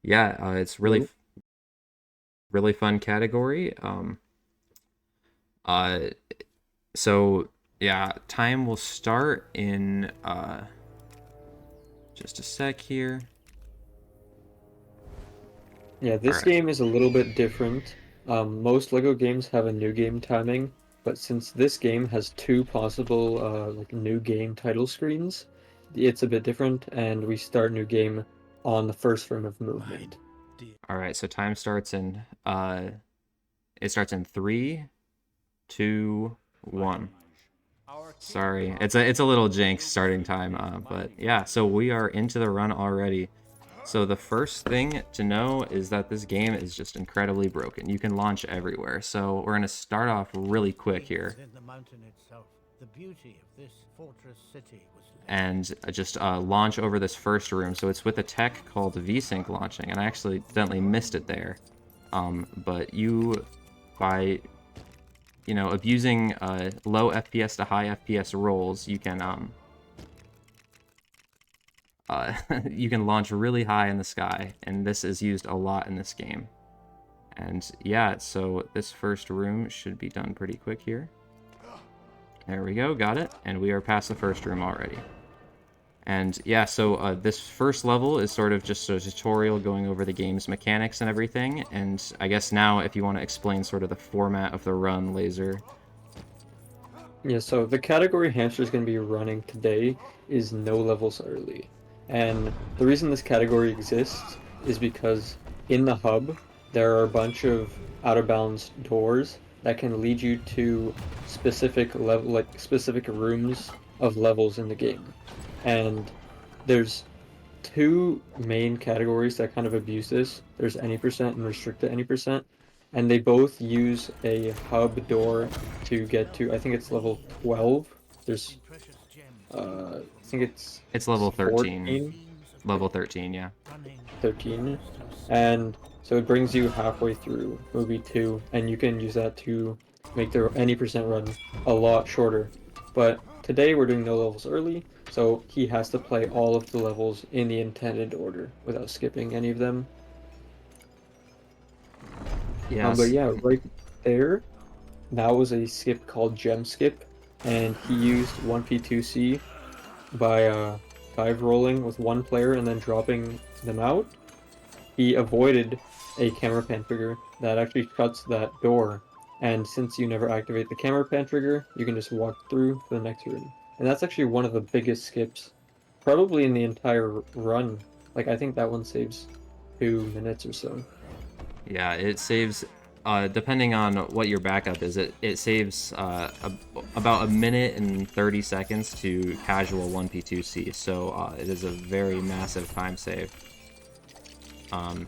yeah, it's Hello? really fun category. Uh, so yeah, time will start in just a sec here. Yeah, All this right. game is a little bit different. Most Lego games have a new game timing, but since this game has two possible like new game title screens, it's a bit different, and we start new game on the first frame of movement. All right, so time starts in it starts in three, two, one. Sorry, it's a little jank starting time, but yeah. So we are into the run already. So the first thing to know is that this game is just incredibly broken. You can launch everywhere. So we're gonna start off really quick here and just launch over this first room. So it's with a tech called VSync launching, and I actually accidentally missed it there. But by abusing low FPS to high FPS rolls, you can you can launch really high in the sky, and this is used a lot in this game. And yeah, so this first room should be done pretty quick here. There we go, got it. And we are past the first room already. And yeah, so this first level is sort of just a tutorial going over the game's mechanics and everything. And I guess now if you want to explain sort of the format of the run, Laser. Yeah, so the category Hamster is going to be running today is no levels early. And the reason this category exists is because in the hub, there are a bunch of out of bounds doors that can lead you to specific level, like specific rooms of levels in the game. And there's two main categories that kind of abuse this. There's any percent and restricted any percent, and they both use a hub door to get to. I think it's level 12. There's, I think it's It's level 13. 14, Level 13, yeah. 13, and so it brings you halfway through movie two, and you can use that to make the any percent run a lot shorter. But today we're doing no levels early, so he has to play all of the levels in the intended order without skipping any of them. But Yes. yeah, right there, that was a skip called Gem Skip, and he used 1P2C by dive rolling with one player and then dropping them out. He avoided a camera pan trigger that actually shuts that door, and since you never activate the camera pan trigger, you can just walk through to the next room. And that's actually one of the biggest skips, probably in the entire run. Like, I think that one saves 2 minutes or so. Yeah, it saves, depending on what your backup is, it saves about a minute and 30 seconds to casual 1P2C, so it is a very massive time save.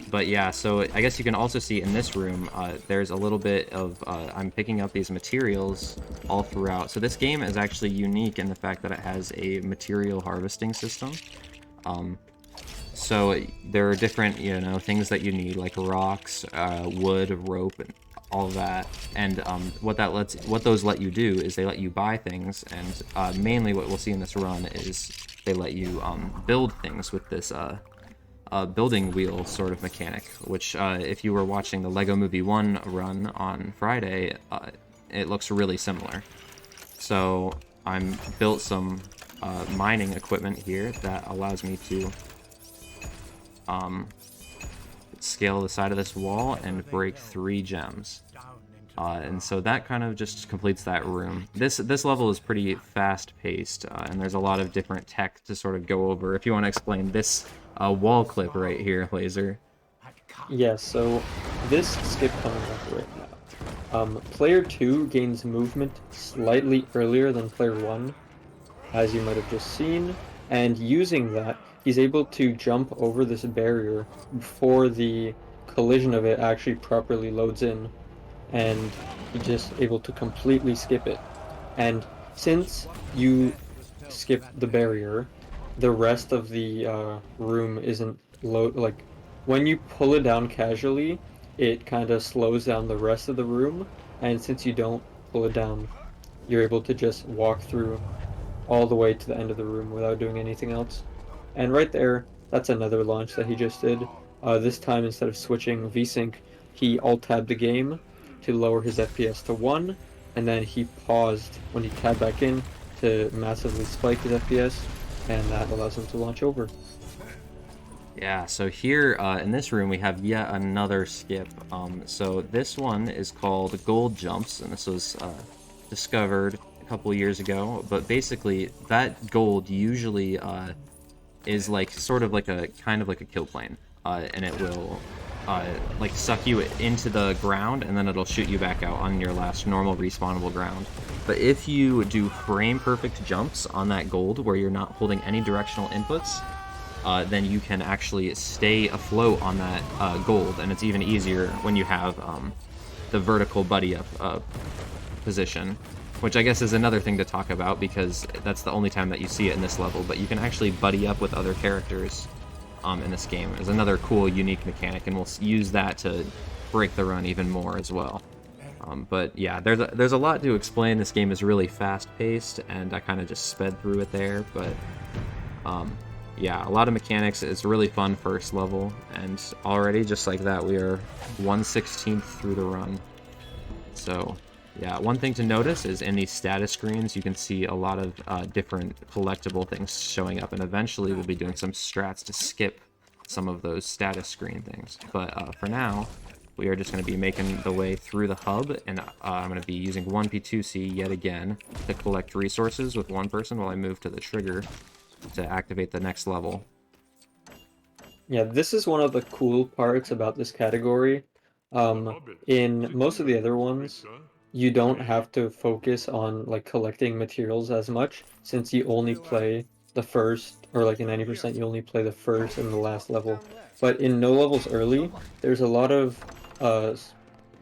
But yeah, so I guess you can also see in this room, there's a little bit of, I'm picking up these materials all throughout. So this game is actually unique in the fact that it has a material harvesting system. Um, so there are different, things that you need, like rocks, wood, rope, and all of that. And what those let you do is they let you buy things, and mainly what we'll see in this run is they let you build things with this building wheel sort of mechanic. Which, if you were watching the Lego Movie 1 run on Friday, it looks really similar. So I'm built some mining equipment here that allows me to um, scale the side of this wall and break 3 gems. And so that kind of just completes that room. This level is pretty fast-paced, and there's a lot of different tech to sort of go over. If you want to explain this wall clip right here, Laser. Yes, so this skip coming up right now. Player 2 gains movement slightly earlier than player 1, as you might have just seen, and using that, he's able to jump over this barrier before the collision of it actually properly loads in, and he's just able to completely skip it. And since you skip the barrier, the rest of the room isn't like when you pull it down casually, it kind of slows down the rest of the room, and since you don't pull it down, you're able to just walk through all the way to the end of the room without doing anything else. And right there, that's another launch that he just did. This time, instead of switching VSync, he alt-tabbed the game to lower his FPS to 1, and then he paused when he tabbed back in to massively spike his FPS, and that allows him to launch over. Yeah, so here in this room we have yet another skip. So this one is called Gold Jumps, and this was discovered a couple years ago. But basically, that gold usually is like sort of like a kind of like a kill plane, and it will like suck you into the ground, and then it'll shoot you back out on your last normal respawnable ground. But if you do frame perfect jumps on that gold, where you're not holding any directional inputs, then you can actually stay afloat on that gold, and it's even easier when you have the vertical buddy up position, which I guess is another thing to talk about, because that's the only time that you see it in this level, but you can actually buddy up with other characters in this game. Is another cool, unique mechanic, and we'll use that to break the run even more as well. But yeah, there's a lot to explain. This game is really fast-paced, and I kind of just sped through it there, but yeah, a lot of mechanics. It's a really fun first level, and already, just like that, we are 1/16 through the run. So yeah, one thing to notice is in these status screens, you can see a lot of different collectible things showing up, and eventually we'll be doing some strats to skip some of those status screen things. But for now, we are just going to be making the way through the hub, and I'm going to be using 1P2C yet again to collect resources with one person while I move to the trigger to activate the next level. Yeah, this is one of the cool parts about this category. In most of the other ones, you don't have to focus on like collecting materials as much, since you only play the first, or like in 90% you only play the first and the last level. But in No Levels Early, there's a lot of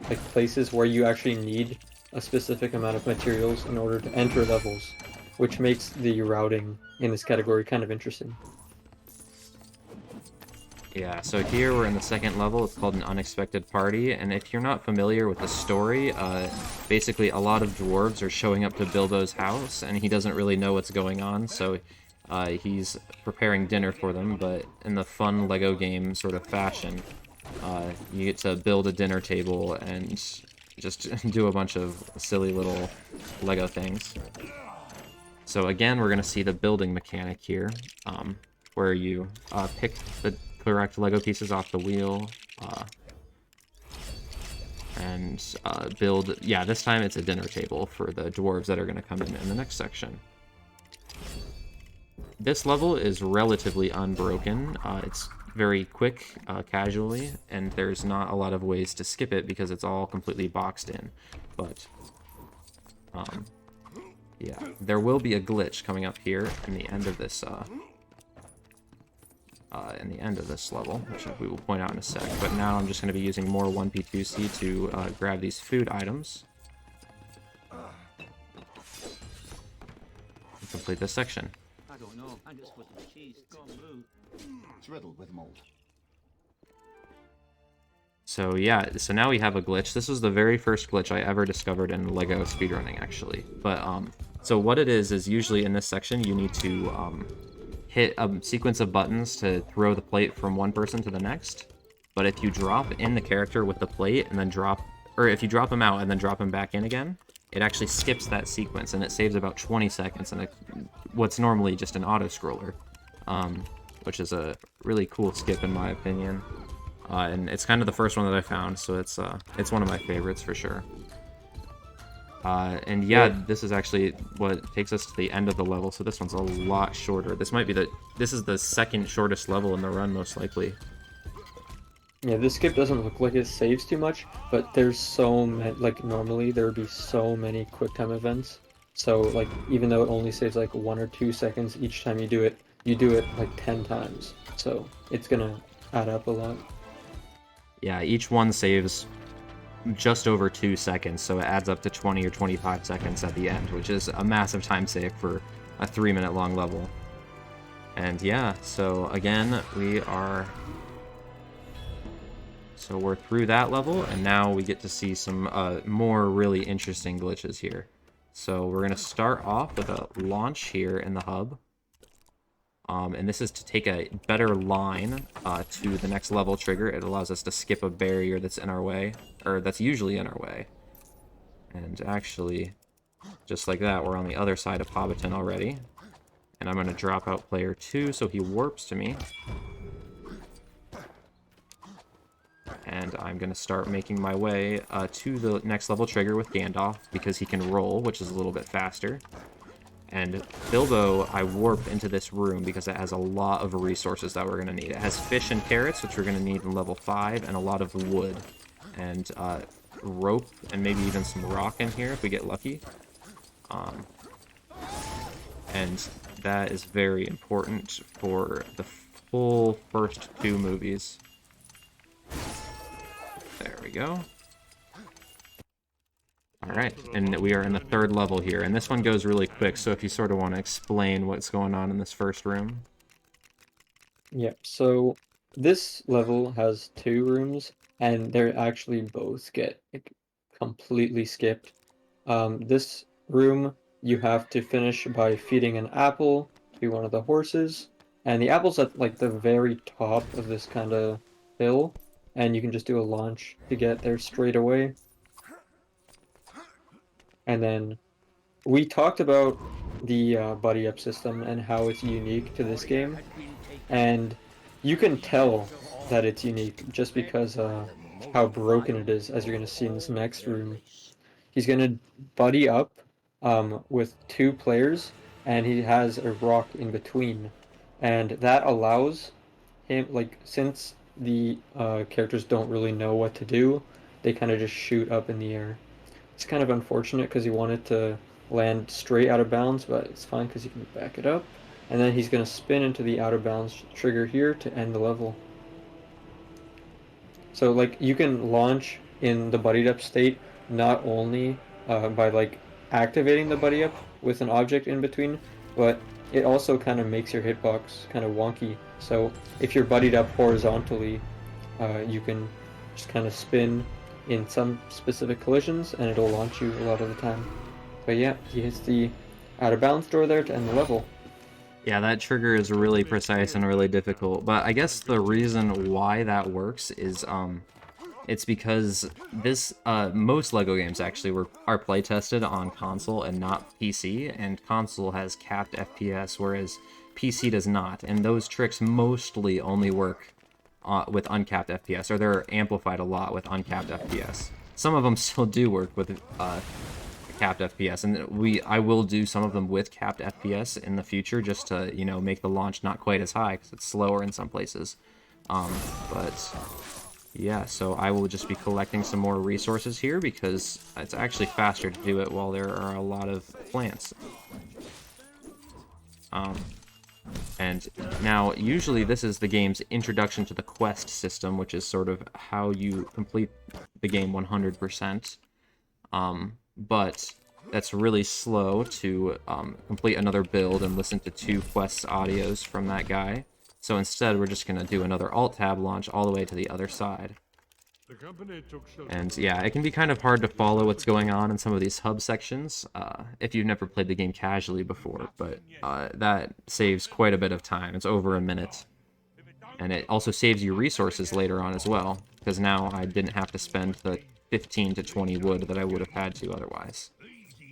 like places where you actually need a specific amount of materials in order to enter levels, which makes the routing in this category kind of interesting. Yeah, so here we're in the second level. It's called An Unexpected Party, and if you're not familiar with the story, basically a lot of dwarves are showing up to Bilbo's house, and he doesn't really know what's going on, so he's preparing dinner for them, but in the fun LEGO game sort of fashion, you get to build a dinner table and just do a bunch of silly little LEGO things. So again, we're going to see the building mechanic here, where you pick the correct LEGO pieces off the wheel, and build, yeah, this time it's a dinner table for the dwarves that are going to come in the next section. This level is relatively unbroken. It's very quick, casually, and there's not a lot of ways to skip it because it's all completely boxed in. But yeah, there will be a glitch coming up here in the end of this level, which we will point out in a sec. But now I'm just going to be using more 1P2C to grab these food items and complete this section. I don't know. I just put the cheese. Go on, move. It's riddled with mold. So yeah, so now we have a glitch. This was the very first glitch I ever discovered in LEGO speedrunning, actually. But so what it is usually in this section you need to hit a sequence of buttons to throw the plate from one person to the next. But if you drop in the character with the plate and then if you drop him out and then drop him back in again, it actually skips that sequence, and it saves about 20 seconds in what's normally just an auto-scroller, which is a really cool skip in my opinion. And it's kind of the first one that I found, so it's one of my favorites for sure. And yeah, this is actually what takes us to the end of the level, so this one's a lot shorter. This is the second shortest level in the run, most likely. Yeah, this skip doesn't look like it saves too much, but there's so many, like normally there would be so many quick time events. So like even though it only saves like 1 or 2 seconds each time you do it like 10 times. So it's gonna add up a lot. Yeah, each one saves just over 2 seconds, so it adds up to 20 or 25 seconds at the end, which is a massive time save for a 3-minute long level. And yeah, so again, we're through that level, and now we get to see some more really interesting glitches here. So we're going to start off with a launch here in the hub. And this is to take a better line to the next level trigger. It allows us to skip a barrier that's in our way, or that's usually in our way. And actually, just like that, we're on the other side of Hobbiton already. And I'm going to drop out player 2 so he warps to me. And I'm going to start making my way to the next level trigger with Gandalf, because he can roll, which is a little bit faster. And Bilbo, I warp into this room because it has a lot of resources that we're going to need. It has fish and carrots, which we're going to need in level 5, and a lot of wood. And rope, and maybe even some rock in here if we get lucky. And that is very important for the full first 2 movies. There we go. Alright, and we are in the 3rd level here, and this one goes really quick, so if you sort of want to explain what's going on in this first room. Yep, so this level has 2 rooms, and they're actually both get completely skipped. This room you have to finish by feeding an apple to one of the horses, and the apple's at like the very top of this kind of hill, and you can just do a launch to get there straight away. And then we talked about the buddy up system and how it's unique to this game, and you can tell that it's unique just because how broken it is, as you're going to see in this next room. He's going to buddy up with 2 players, and he has a rock in between, and that allows him, like, since the characters don't really know what to do, they kind of just shoot up in the air. It's kind of unfortunate because he wanted to land straight out of bounds, but it's fine because he can back it up. And then he's going to spin into the out of bounds trigger here to end the level. So, like, you can launch in the buddied up state not only by, like, activating the buddy up with an object in between, but it also kind of makes your hitbox kind of wonky. So if you're buddied up horizontally, you can just kind of spin in some specific collisions, and it'll launch you a lot of the time. But yeah, he hits the out of bounds door there to end the level. Yeah, that trigger is really precise and really difficult, but I guess the reason why that works is it's because this most LEGO games actually are play tested on console and not PC, and console has capped FPS, whereas PC does not, and those tricks mostly only work with uncapped FPS, or they're amplified a lot with uncapped FPS. Some of them still do work with capped FPS, and I will do some of them with capped FPS in the future, just to, you know, make the launch not quite as high because it's slower in some places. But yeah, so I will just be collecting some more resources here because it's actually faster to do it while there are a lot of plants. And now, usually this is the game's introduction to the quest system, which is sort of how you complete the game 100%. But that's really slow to complete another build and listen to 2 quests audios from that guy. So instead, we're just going to do another Alt-Tab launch all the way to the other side. And yeah, it can be kind of hard to follow what's going on in some of these hub sections if you've never played the game casually before, but that saves quite a bit of time. It's over a minute. And it also saves you resources later on as well, because now I didn't have to spend the 15 to 20 wood that I would have had to otherwise.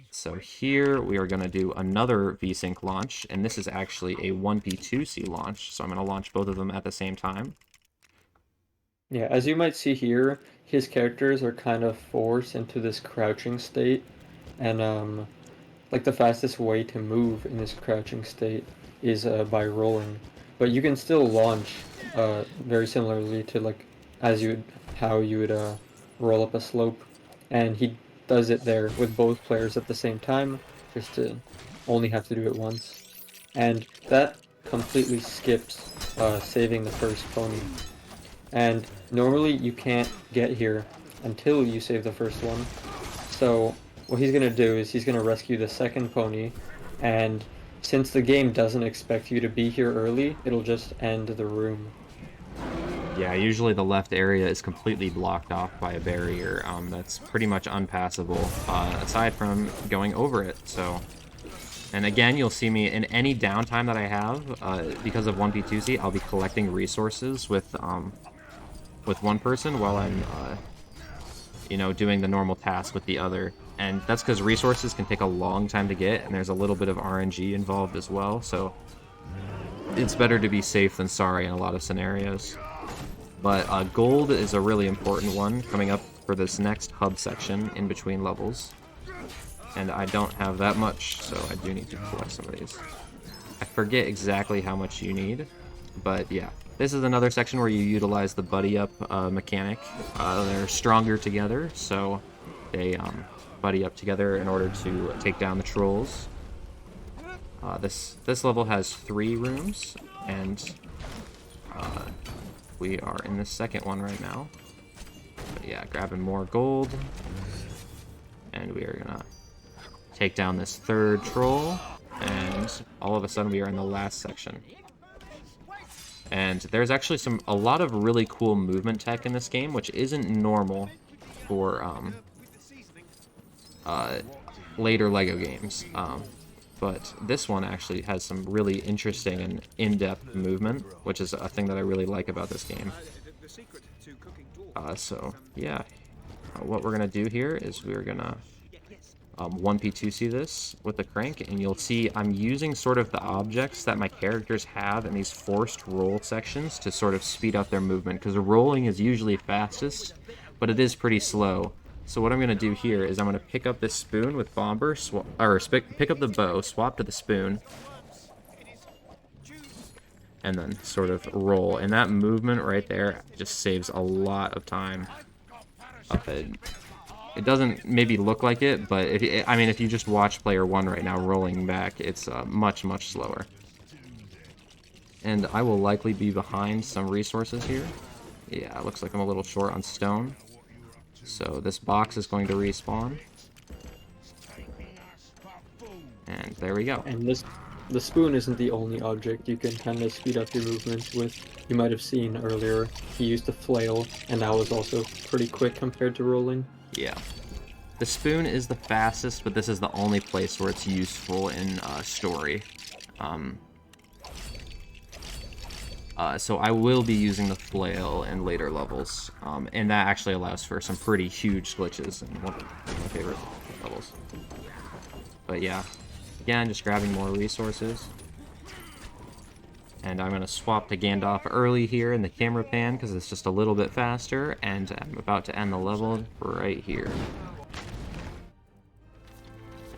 So here we are going to do another VSync launch, and this is actually a 1P2C launch, so I'm going to launch both of them at the same time. Yeah, as you might see here, his characters are kind of forced into this crouching state, and like the fastest way to move in this crouching state is by rolling. But you can still launch very similarly to like how you would roll up a slope, and he does it there with both players at the same time, just to only have to do it once. And that completely skips saving the first pony. And normally you can't get here until you save the first one. So what he's going to do is he's going to rescue the second pony, and since the game doesn't expect you to be here early, it'll just end the room. Yeah, usually the left area is completely blocked off by a barrier that's pretty much unpassable, aside from going over it, so And again, you'll see me in any downtime that I have, because of 1P2C, I'll be collecting resources with one person while I'm, you know, doing the normal task with the other. And that's because resources can take a long time to get, and there's a little bit of RNG involved as well, so it's better to be safe than sorry in a lot of scenarios. But gold is a really important one coming up for this next hub section in between levels. And I don't have that much, so I do need to collect some of these. I forget exactly how much you need, but yeah. This is another section where you utilize the buddy up mechanic. They're stronger together, so they buddy up together in order to take down the trolls. This level has 3 rooms, and we are in the second one right now. But yeah, grabbing more gold, and we are gonna take down this 3rd troll, and all of a sudden we are in the last section. And there's actually a lot of really cool movement tech in this game, which isn't normal for later LEGO games. But this one actually has some really interesting and in-depth movement, which is a thing that I really like about this game. So yeah, what we're gonna do here is we're gonna 1P2C this with the crank, and you'll see I'm using sort of the objects that my characters have in these forced roll sections to sort of speed up their movement, because the rolling is usually fastest, but it is pretty slow. So what I'm going to do here is I'm going to pick up this spoon with Bomber, pick up the bow, swap to the spoon, and then sort of roll. And that movement right there just saves a lot of time. It doesn't maybe look like it, but if you just watch player 1 right now rolling back, it's much, much slower. And I will likely be behind some resources here. Yeah, it looks like I'm a little short on stone. So this box is going to respawn. And there we go. And the spoon isn't the only object you can kind of speed up your movement with. You might have seen earlier, he used a flail, and that was also pretty quick compared to rolling. Yeah. The spoon is the fastest, but this is the only place where it's useful in story. So I will be using the flail in later levels, and that actually allows for some pretty huge glitches in one of my favorite levels. But yeah, again, just grabbing more resources. And I'm going to swap to Gandalf early here in the camera pan, because it's just a little bit faster, and I'm about to end the level right here.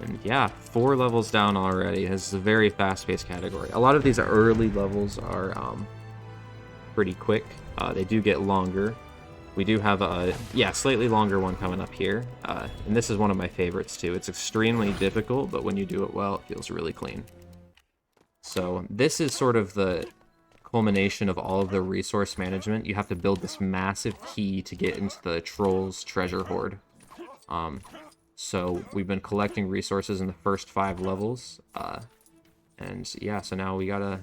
And yeah, 4 levels down already. This is a very fast-paced category. A lot of these early levels are pretty quick. They do get longer. We do have a, slightly longer one coming up here. And this is one of my favorites too. It's extremely difficult, but when you do it well, it feels really clean. So this is sort of the culmination of all of the resource management. You have to build this massive key to get into the Troll's treasure hoard. So we've been collecting resources in the first 5 levels. And yeah, so now we gotta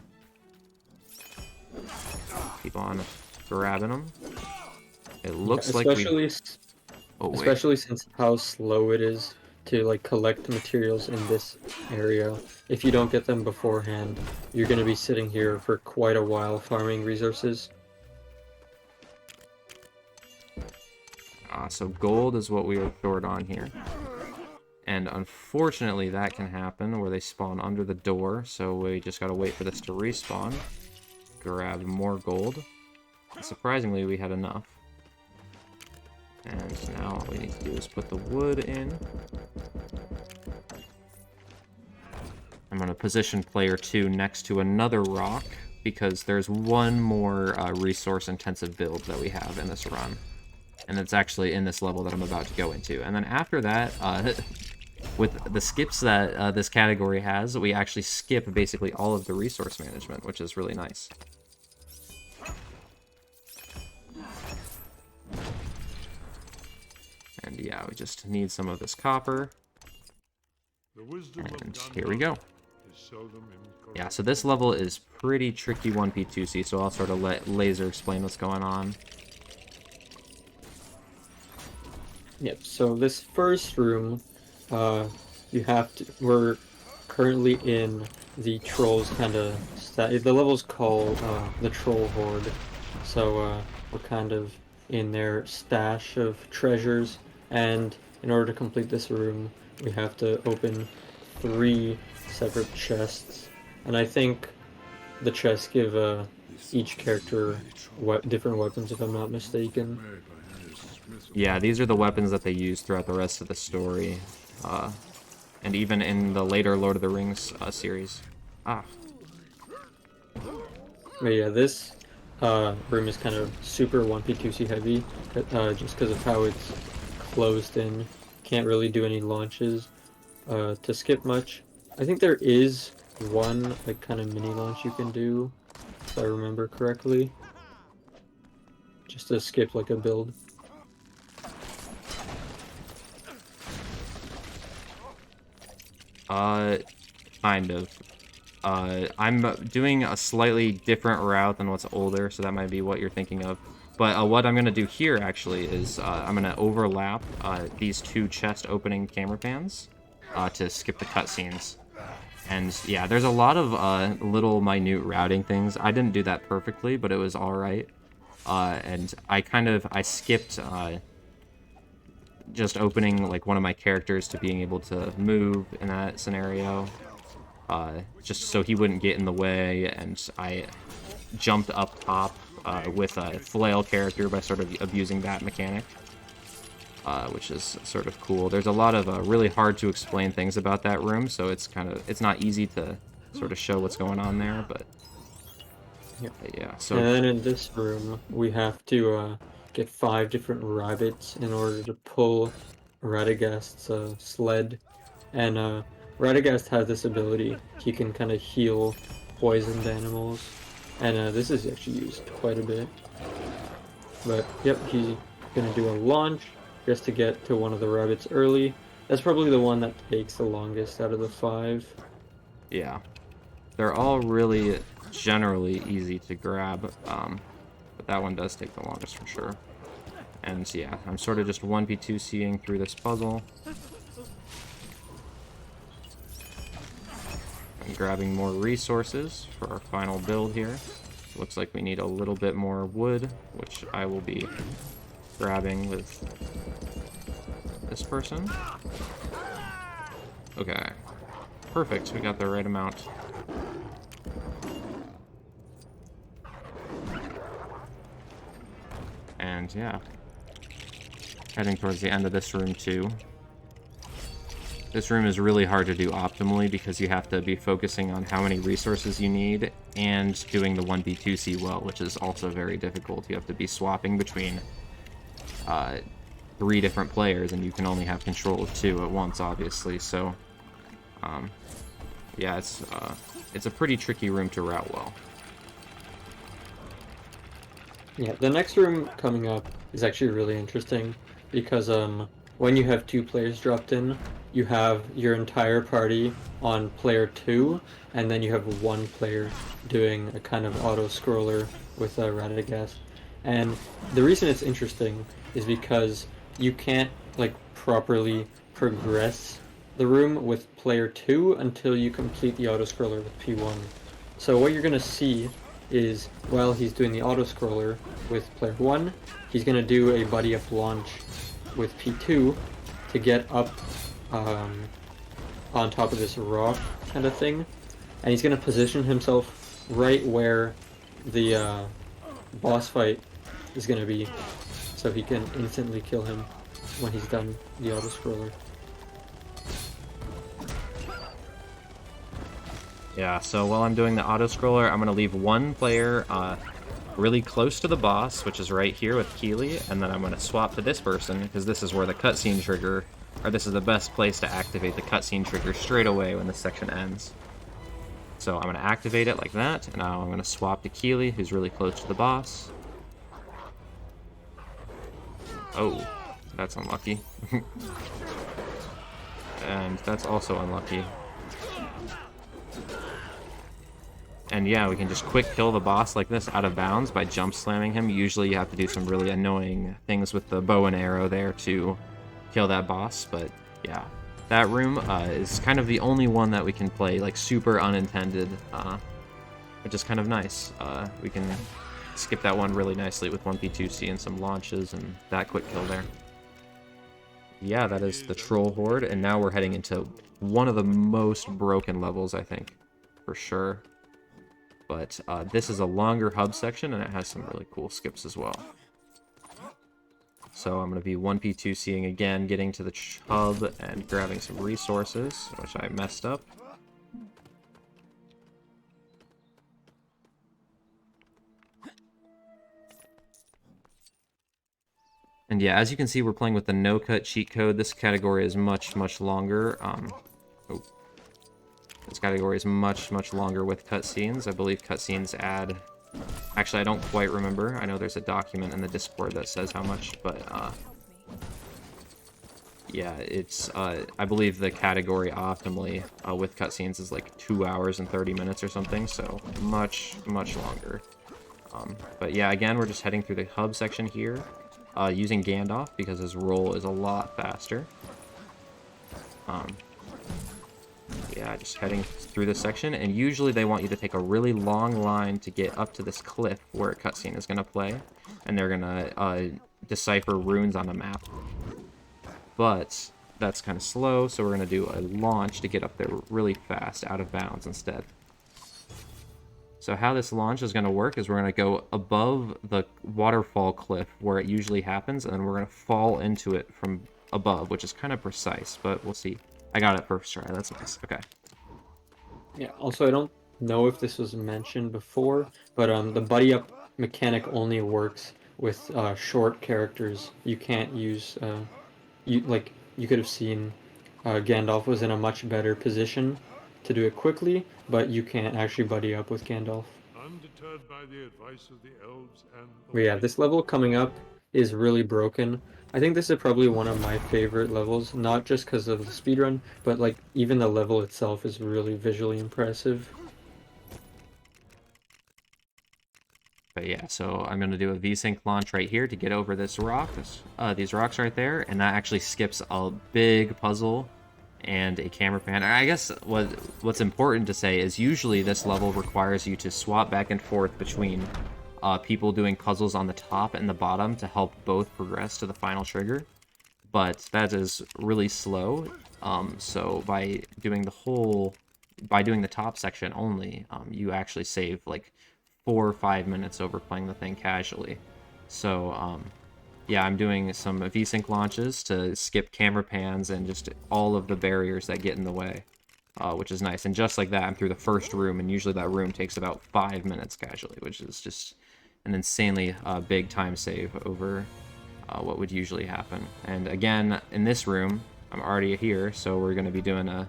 keep on grabbing them. It looks like we... Especially since how slow it is to like collect materials in this area. If you don't get them beforehand, you're going to be sitting here for quite a while farming resources. So gold is what we are short on here. And unfortunately that can happen where they spawn under the door, so we just gotta wait for this to respawn. Grab more gold. Surprisingly, we had enough. And now all we need to do is put the wood in. I'm going to position player 2 next to another rock, because there's one more resource-intensive build that we have in this run. And it's actually in this level that I'm about to go into. And then after that, with the skips that this category has, we actually skip basically all of the resource management, which is really nice. And yeah, we just need some of this copper. And here we go. Yeah, so this level is pretty tricky 1P2C, so I'll sort of let Laser explain what's going on. Yep, so this first room, we're currently in the trolls kind of the level's called the Troll Horde, so we're kind of in their stash of treasures, and in order to complete this room we have to open 3 separate chests, and I think the chests give each character different weapons, if I'm not mistaken. Yeah, these are the weapons that they use throughout the rest of the story, and even in the later Lord of the Rings series. Ah. But yeah, this room is kind of super 1P2C heavy, just because of how it's closed in. Can't really do any launches to skip much. I think there is one like kind of mini launch you can do, if I remember correctly, just to skip like a build. Kind of. I'm doing a slightly different route than what's older, so that might be what you're thinking of. But what I'm going to do here, actually, is I'm going to overlap these 2 chest opening camera pans to skip the cutscenes. And yeah, there's a lot of little minute routing things. I didn't do that perfectly, but it was alright. And I skipped just opening like one of my characters to being able to move in that scenario. Just so he wouldn't get in the way, and I jumped up top with a flail character by sort of abusing that mechanic, which is sort of cool. There's a lot of really hard to explain things about that room, so it's not easy to sort of show what's going on there, but yeah. So and then in this room we have to get 5 different rabbits in order to pull Radagast's sled, and Radagast has this ability. He can kind of heal poisoned animals, and this is actually used quite a bit. But yep, he's gonna do a launch just to get to one of the rabbits early. That's probably the one that takes the longest out of the 5. yeah, they're all really generally easy to grab, but that one does take the longest for sure. And yeah, I'm sort of just 1P2C'ing through this puzzle. I'm grabbing more resources for our final build here. Looks like we need a little bit more wood, which I will be grabbing with this person. Okay. Perfect, we got the right amount. And yeah. Heading towards the end of this room too. This room is really hard to do optimally because you have to be focusing on how many resources you need and doing the 1B2C well, which is also very difficult. You have to be swapping between 3 different players, and you can only have control of 2 at once, obviously. So, yeah, it's a pretty tricky room to route well. Yeah, the next room coming up is actually really interesting because when you have 2 players dropped in, you have your entire party on player 2, and then you have 1 player doing a kind of auto-scroller with Radagast. And the reason it's interesting is because you can't like properly progress the room with player 2 until you complete the auto-scroller with P1. So what you're going to see is while he's doing the auto-scroller with player 1, he's going to do a buddy-up launch with P2 to get up on top of this rock kind of thing, and he's going to position himself right where the boss fight is going to be, so he can instantly kill him when he's done the auto-scroller. Yeah, so while I'm doing the auto-scroller, I'm going to leave 1 player really close to the boss, which is right here with Keely, and then I'm going to swap to this person, because this is where the cutscene trigger, or this is the best place to activate the cutscene trigger straight away when the section ends. So I'm going to activate it like that, and now I'm going to swap to Keely, who's really close to the boss. Oh, that's unlucky. And that's also unlucky. And yeah, we can just quick kill the boss like this out of bounds by jump slamming him. Usually you have to do some really annoying things with the bow and arrow there to kill that boss, but yeah, that room is kind of the only one that we can play like super unintended, which is kind of nice. We can skip that one really nicely with 1P2C and some launches and that quick kill there. Yeah, that is the Troll Horde, and now we're heading into one of the most broken levels, I think, for sure. But this is a longer hub section, and it has some really cool skips as well. So I'm going to be 1P2C'ing again, getting to the hub and grabbing some resources, which I messed up. And yeah, as you can see, we're playing with the no-cut cheat code. This category is much, much longer. This category is much, much longer with cutscenes. I believe cutscenes add... Actually, I don't quite remember. I know there's a document in the Discord that says how much, but... yeah, it's... I believe the category optimally with cutscenes is like 2 hours and 30 minutes or something, so much, much longer. But yeah, again, we're just heading through the hub section here. Using Gandalf because his roll is a lot faster. Yeah, just heading through this section, and usually they want you to take a really long line to get up to this cliff where a cutscene is going to play, and they're going to decipher runes on the map. But that's kind of slow, so we're going to do a launch to get up there really fast, out of bounds instead. So how this launch is going to work is we're going to go above the waterfall cliff where it usually happens, and then we're going to fall into it from above, which is kind of precise, but we'll see. I got it first try. That's nice. Okay. Yeah, also, I don't know if this was mentioned before, but the buddy up mechanic only works with short characters. You can't use... you could have seen Gandalf was in a much better position to do it quickly, but you can't actually buddy up with Gandalf. Undeterred by the advice of the elves and the But yeah, this level coming up is really broken. I think this is probably one of my favorite levels, not just because of the speedrun, but like even the level itself is really visually impressive. But yeah, so I'm going to do a VSync launch right here to get over this rock, these rocks right there, and that actually skips a big puzzle and a camera pan. I guess what's important to say is usually this level requires you to swap back and forth between people doing puzzles on the top and the bottom to help both progress to the final trigger, but that is really slow. So by doing the top section only, you actually save like 4 or 5 minutes over playing the thing casually. So yeah, I'm doing some VSync launches to skip camera pans and just all of the barriers that get in the way, which is nice. And just like that, I'm through the first room, and usually that room takes about 5 minutes casually, which is just an insanely big time save over what would usually happen. And again, in this room, I'm already here, so we're going to be doing a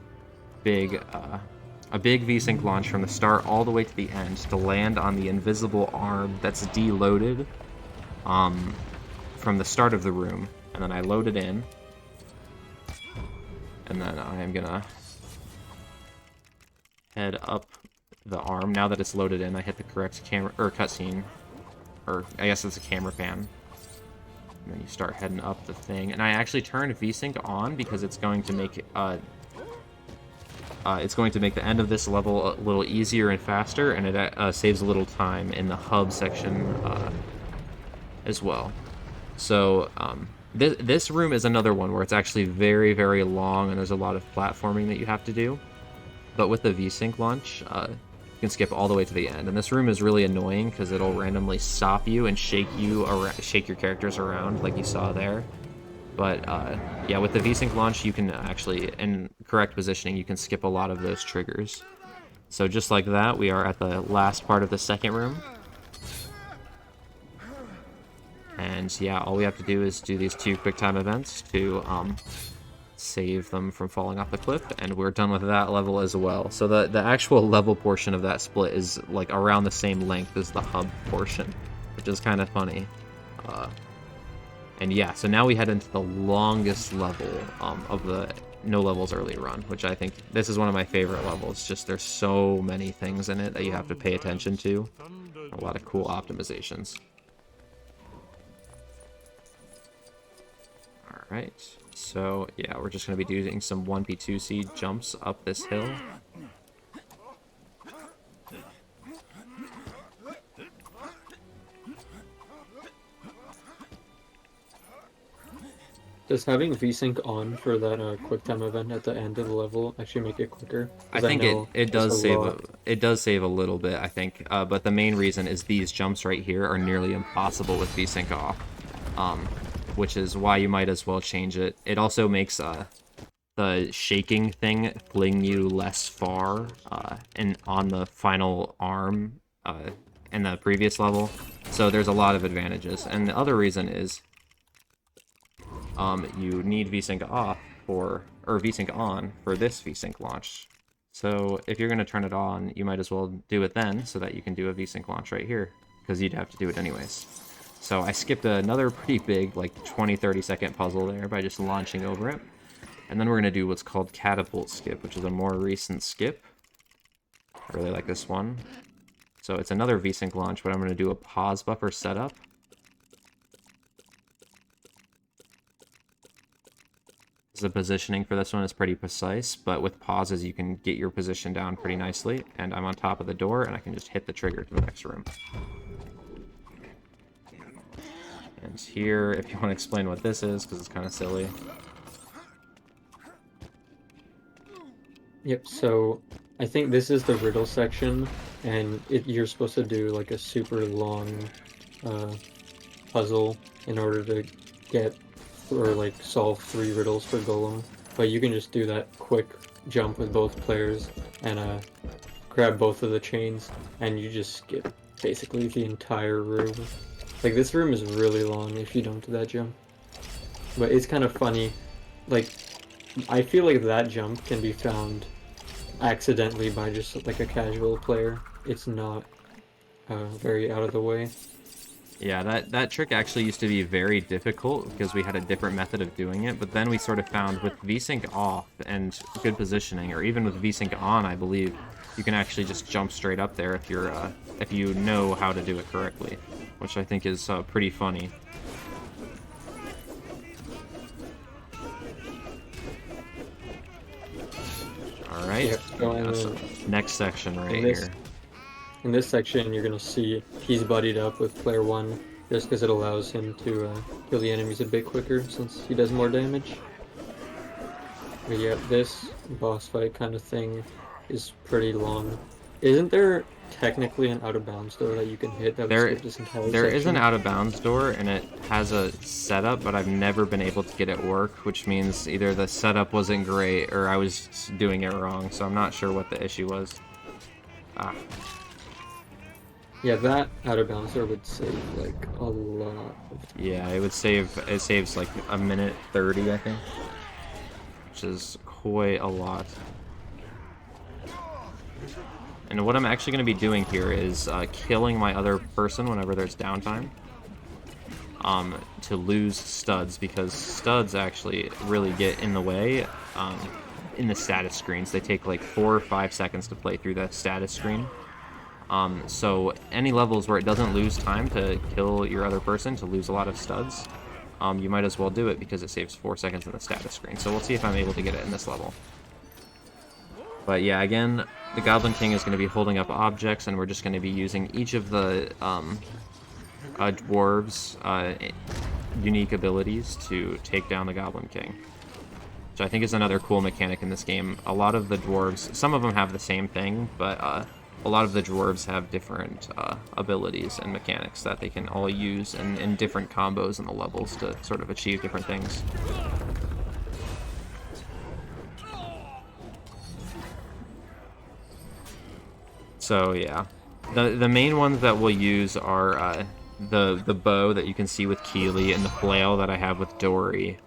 big VSync launch from the start all the way to the end to land on the invisible arm that's deloaded from the start of the room, and then I load it in, and then I am gonna head up the arm. Now that it's loaded in, I hit the correct camera or cutscene, or I guess it's a camera pan, and then you start heading up the thing. And I actually turned VSync on because it's going to make the end of this level a little easier and faster, and it saves a little time in the hub section as well. So this room is another one where it's actually very, very long, and there's a lot of platforming that you have to do. But with the VSync launch, you can skip all the way to the end. And this room is really annoying because it'll randomly stop you and shake your characters around like you saw there. But yeah, with the VSync launch, you can actually, in correct positioning, you can skip a lot of those triggers. So just like that, we are at the last part of the second room. And yeah, all we have to do is do these 2 QuickTime events to save them from falling off the cliff, and we're done with that level as well. So the actual level portion of that split is like around the same length as the hub portion, which is kind of funny. And yeah, so now we head into the longest level of the no levels early run, which I think this is one of my favorite levels. Just there's so many things in it that you have to pay attention to. A lot of cool optimizations. Right, so yeah, we're just going to be doing some 1P2C jumps up this hill. Does having VSync on for that QuickTime event at the end of the level actually make it quicker? I 'Cause think know it there's does save lot. it does save a little bit, I think, but the main reason is these jumps right here are nearly impossible with VSync off, which is why you might as well change it. It also makes the shaking thing fling you less far and on the final arm in the previous level, so there's a lot of advantages. And the other reason is you need VSync off or VSync on for this VSync launch. So if you're going to turn it on, you might as well do it then so that you can do a VSync launch right here, because you'd have to do it anyways. So I skipped another pretty big, like 20-30 second puzzle there by just launching over it. And then we're going to do what's called Catapult Skip, which is a more recent skip. I really like this one. So it's another VSync launch, but I'm going to do a pause buffer setup. The positioning for this one is pretty precise, but with pauses you can get your position down pretty nicely. And I'm on top of the door, and I can just hit the trigger to the next room. And here, if you want to explain what this is, because it's kind of silly. Yep, so I think this is the riddle section, and you're supposed to do like a super long puzzle in order to get or like solve 3 riddles for Golem, but you can just do that quick jump with both players and grab both of the chains, and you just skip basically the entire room. Like, this room is really long if you don't do that jump, but it's kind of funny. Like, I feel like that jump can be found accidentally by just like a casual player. It's not very out of the way. Yeah, that trick actually used to be very difficult because we had a different method of doing it, but then we sort of found with VSync off and good positioning, or even with VSync on, I believe, you can actually just jump straight up there if you know how to do it correctly, which I think is pretty funny. Alright, Yep, so next section right here. In this section, you're going to see he's buddied up with player 1 just because it allows him to kill the enemies a bit quicker since he does more damage. But yeah, this boss fight kind of thing is pretty long. Isn't there technically an out-of-bounds door that you can hit that would skip this entire section? There is an out-of-bounds door, and it has a setup, but I've never been able to get it work, which means either the setup wasn't great or I was doing it wrong, so I'm not sure what the issue was. Yeah, that out-of-bounds door would save like a lot of time. Yeah, it saves like a minute 30, I think, which is quite a lot. And what I'm actually going to be doing here is killing my other person whenever there's downtime to lose studs, because studs actually really get in the way in the status screens. They take like 4 or 5 seconds to play through the status screen. So any levels where it doesn't lose time to kill your other person to lose a lot of studs, you might as well do it because it saves 4 seconds in the status screen. So we'll see if I'm able to get it in this level. But yeah, again, the Goblin King is going to be holding up objects, and we're just going to be using each of the dwarves' unique abilities to take down the Goblin King, which I think is another cool mechanic in this game. A lot of the dwarves, some of them have the same thing, but a lot of the dwarves have different abilities and mechanics that they can all use in different combos in the levels to sort of achieve different things. So yeah, the main ones that we'll use are the bow that you can see with Keely and the flail that I have with Dory.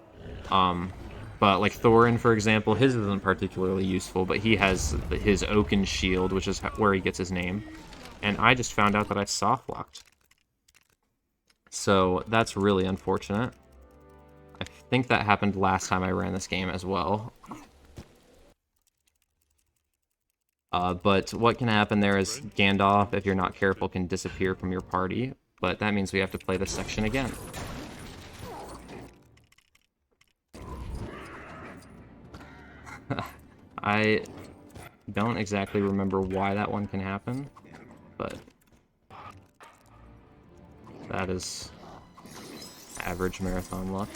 But like Thorin, for example, his isn't particularly useful, but he has his Oaken Shield, which is where he gets his name. And I just found out that I soft-locked. So that's really unfortunate. I think that happened last time I ran this game as well. But what can happen there is Gandalf, if you're not careful, can disappear from your party. But that means we have to play this section again. I don't exactly remember why that one can happen, but that is average marathon luck.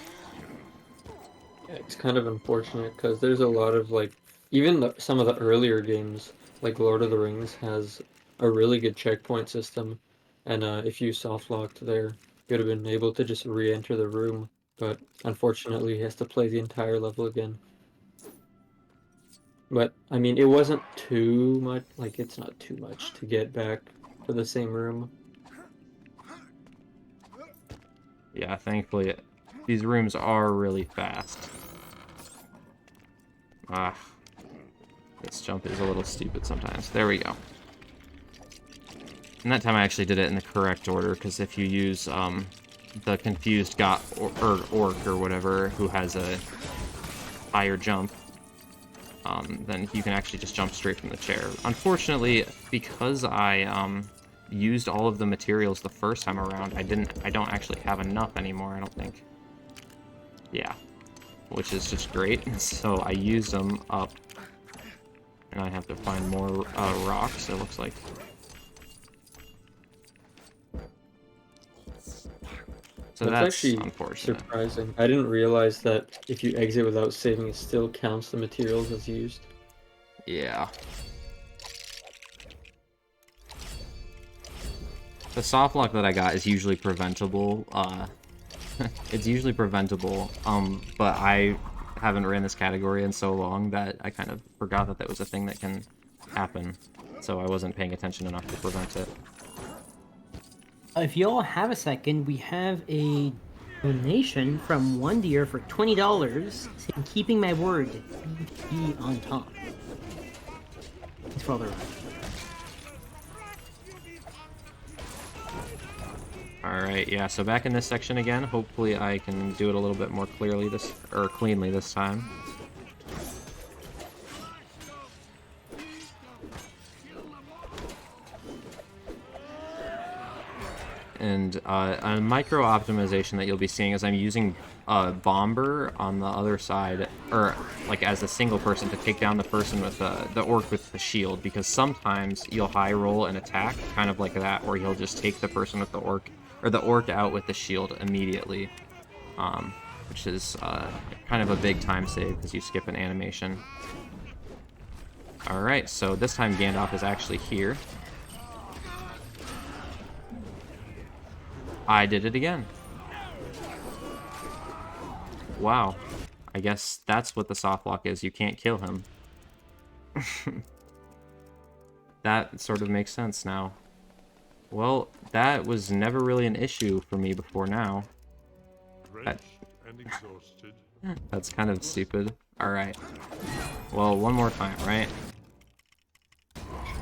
Yeah, it's kind of unfortunate because there's a lot of like, even some of the earlier games, like Lord of the Rings, has a really good checkpoint system, and if you soft locked there, you would have been able to just re-enter the room. But unfortunately, he has to play the entire level again. But I mean, it wasn't too much. Like, it's not too much to get back to the same room. Yeah, thankfully, these rooms are really fast. Ah, this jump is a little stupid sometimes. There we go. And that time I actually did it in the correct order, because if you use the confused got or orc or whatever who has a higher jump, then you can actually just jump straight from the chair. Unfortunately, because I used all of the materials the first time around, I don't actually have enough anymore, I don't think. Yeah, which is just great. So I used them up, and I have to find more rocks, it looks like. So That's that's actually unfortunate. surprising. I didn't realize that if you exit without saving, it still counts the materials as used. Yeah. The soft lock that I got is usually preventable. It's usually preventable, but I haven't ran this category in so long that I kind of forgot that that was a thing that can happen. So I wasn't paying attention enough to prevent it. If you all have a second, we have a donation from One Deer for $20 saying, "Keeping my word, be on top." Thanks for all the ride. Alright, yeah, so back in this section again. Hopefully I can do it a little bit more clearly cleanly this time. And a micro optimization that you'll be seeing is I'm using Bomber on the other side, or like as a single person, to take down the person with the orc with the shield, because sometimes you'll high roll an attack, kind of like that, where he'll just take the person with the orc, or the orc out with the shield immediately, which is kind of a big time save because you skip an animation. Alright, so this time Gandalf is actually here. I did it again. Wow. I guess that's what the soft lock is. You can't kill him. That sort of makes sense now. Well, that was never really an issue for me before now. Drenched and exhausted. That's kind of stupid. Alright. Well, one more time, right?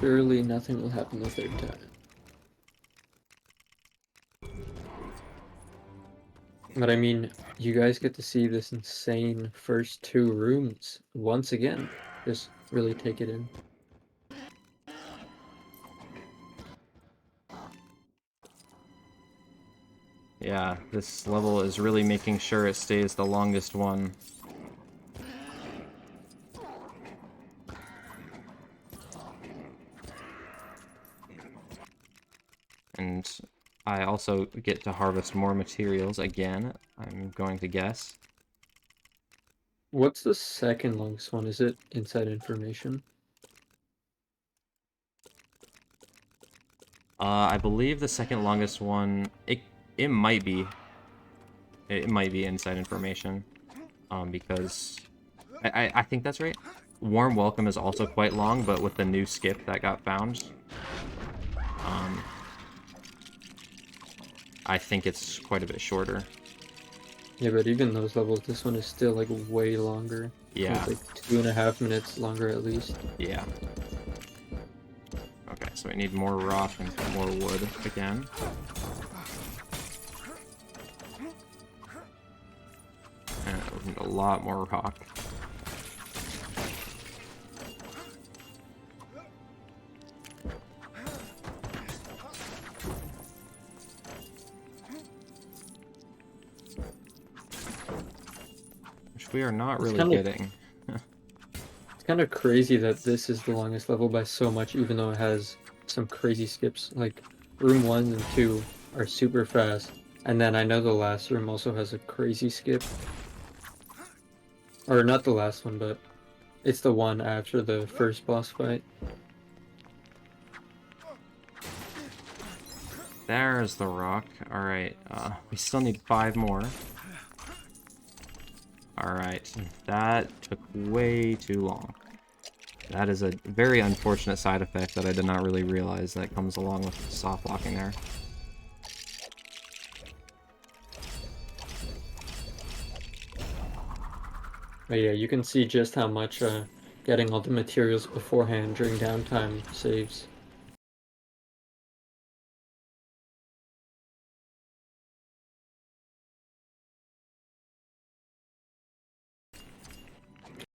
Surely nothing will happen the third time. But I mean, you guys get to see this insane first two rooms once again. Just really take it in. Yeah, this level is really making sure it stays the longest one. And I also get to harvest more materials again, I'm going to guess. What's the second longest one? Is it inside information? I believe the second longest one, it might be. It might be inside information. Because I think that's right. Warm Welcome is also quite long, but with the new skip that got found, I think it's quite a bit shorter. Yeah, but even those levels, this one is still like way longer. Yeah. It's like 2.5 minutes longer at least. Yeah. Okay, so we need more rock and more wood again. And we need a lot more rock. Which we are not really kind of- getting. kind of crazy that this is the longest level by so much, even though it has some crazy skips. Like room 1 and 2 are super fast, and then I know the last room also has a crazy skip. Or not the last one, but it's the one after the first boss fight. There's the rock. Alright, we still need 5 more. Alright, that took way too long. That is a very unfortunate side effect that I did not really realize that comes along with soft locking there. But yeah, you can see just how much getting all the materials beforehand during downtime saves.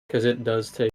Because it does take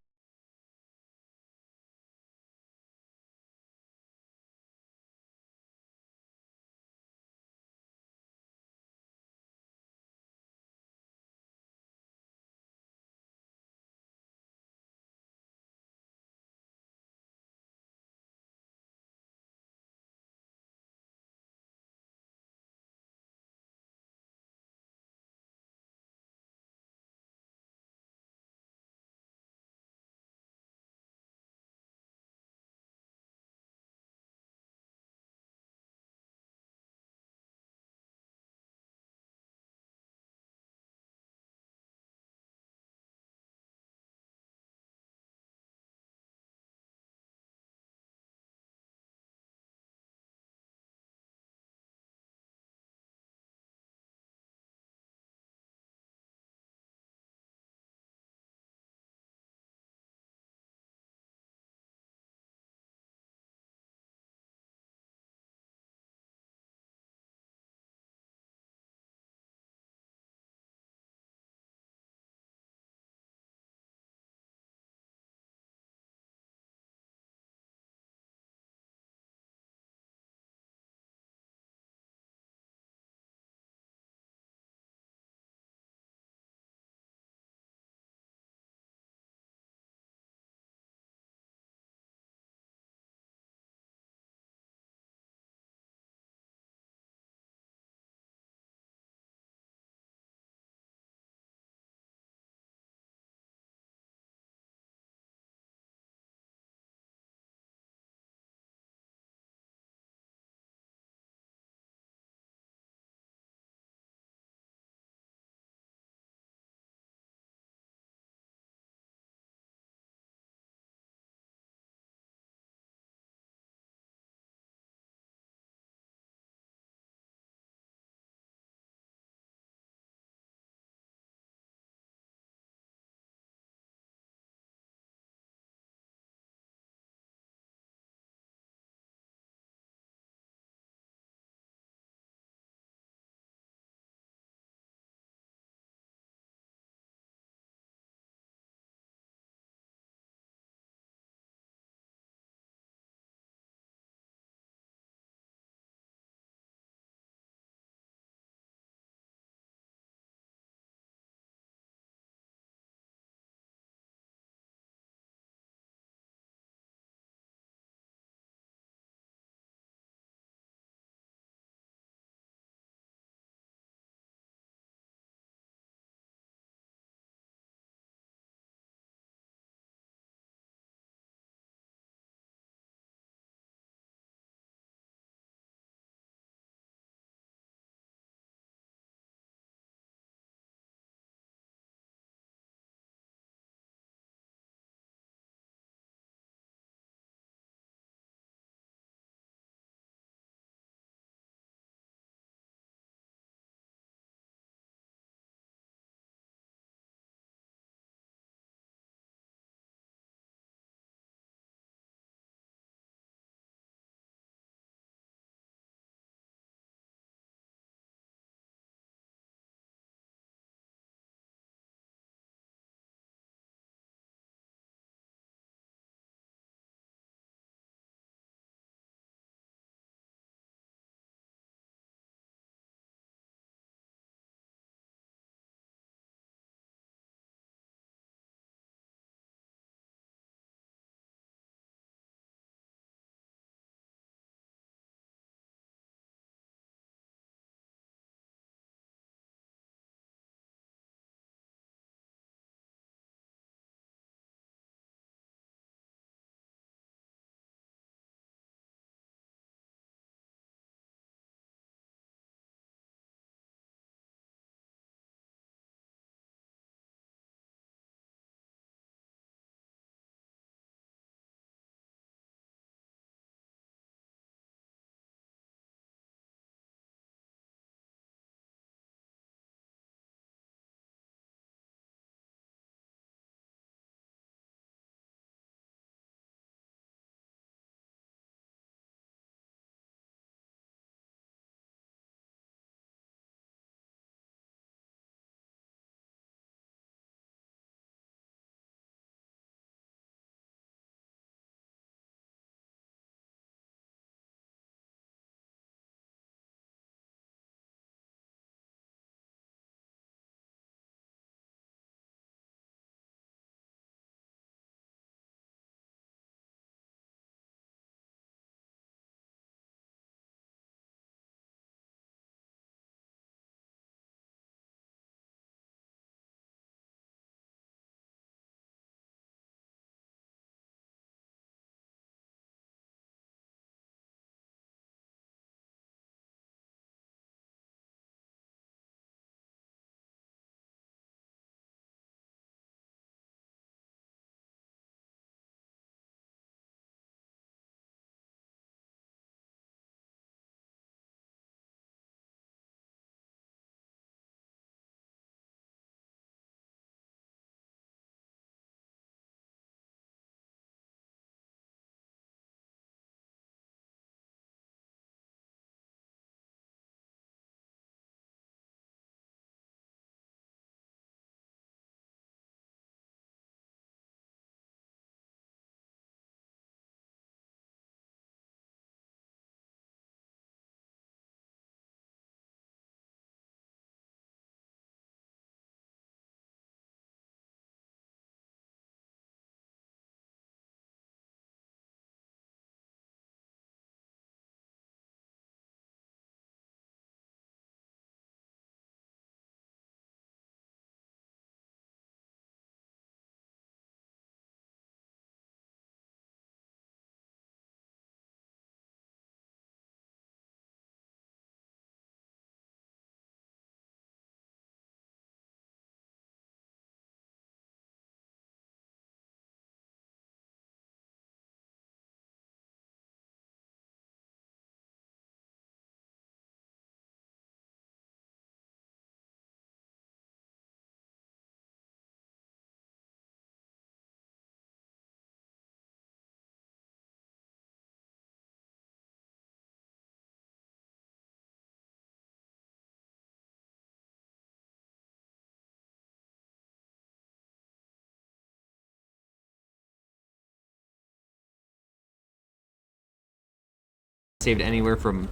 saved anywhere from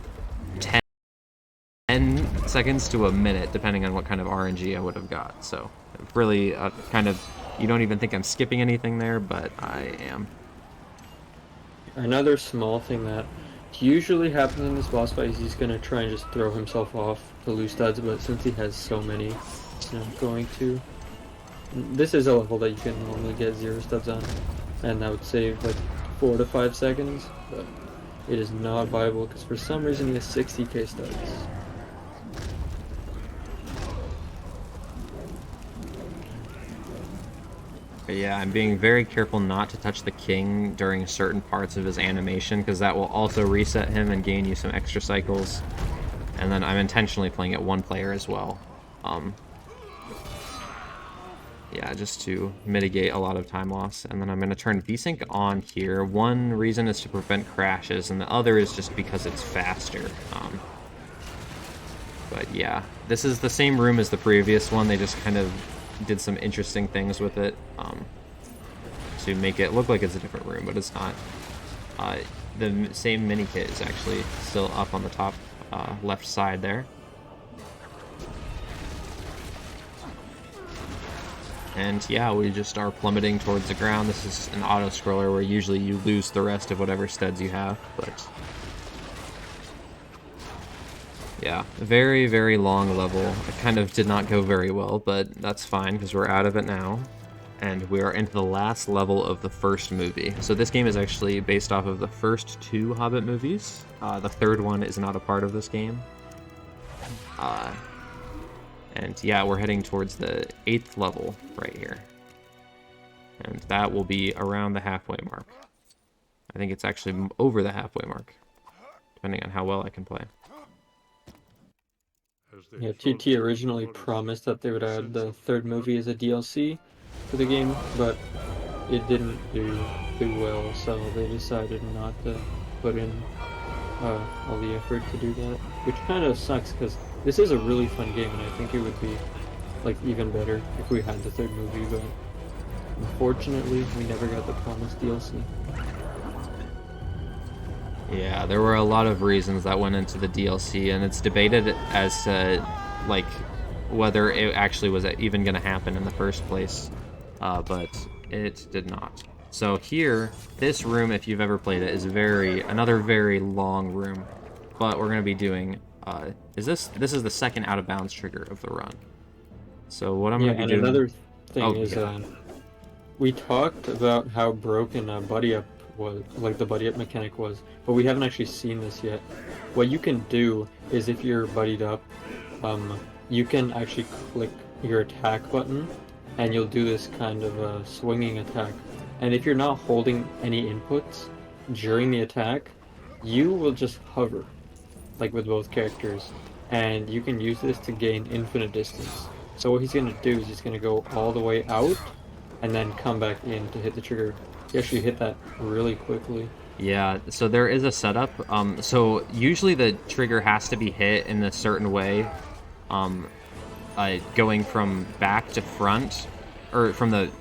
10 seconds to a minute, depending on what kind of RNG I would have got. So really kind of, you don't even think I'm skipping anything there, but I am. Another small thing that usually happens in this boss fight is he's going to try and just throw himself off to lose studs, but since he has so many, he's not going to. This is a level that you can normally get 0 studs on, and that would save like 4 to 5 seconds, but it is not viable because for some reason he has 60k studs. But yeah, I'm being very careful not to touch the king during certain parts of his animation, because that will also reset him and gain you some extra cycles. And then I'm intentionally playing it 1 player as well. Yeah, just to mitigate a lot of time loss. And then I'm going to turn VSync on here. One reason is to prevent crashes, and the other is just because it's faster. But yeah, this is the same room as the previous one. They just kind of did some interesting things with it to make it look like it's a different room, but it's not. The same mini kit is actually still up on the top left side there. And yeah, we just are plummeting towards the ground. This is an auto-scroller where usually you lose the rest of whatever studs you have, but yeah, very, very long level. It kind of did not go very well, but that's fine because we're out of it now. And we are into the last level of the first movie. So this game is actually based off of the first 2 Hobbit movies. The third one is not a part of this game. And yeah, we're heading towards the 8th level right here. And that will be around the halfway mark. I think it's actually over the halfway mark, depending on how well I can play. Yeah, TT originally promised that they would add the 3rd movie as a DLC for the game, but it didn't do well, so they decided not to put in all the effort to do that, which kind of sucks because this is a really fun game, and I think it would be like even better if we had the 3rd movie, but unfortunately we never got the promised DLC. Yeah, there were a lot of reasons that went into the DLC, and it's debated as to like whether it actually was even going to happen in the first place, but it did not. So here, this room, if you've ever played it, is another very long room, but we're going to be doing this is the second out of bounds trigger of the run. So what I'm going to be doing. Another thing is we talked about how broken Buddy Up was, like the Buddy Up mechanic was, but we haven't actually seen this yet. What you can do is if you're buddied up, you can actually click your attack button, and you'll do this kind of swinging attack. And if you're not holding any inputs during the attack, you will just hover, like with both characters, and you can use this to gain infinite distance. So what he's going to do is he's going to go all the way out, and then come back in to hit the trigger. You actually hit that really quickly. Yeah, so there is a setup. So usually the trigger has to be hit in a certain way, going from back to front, or from the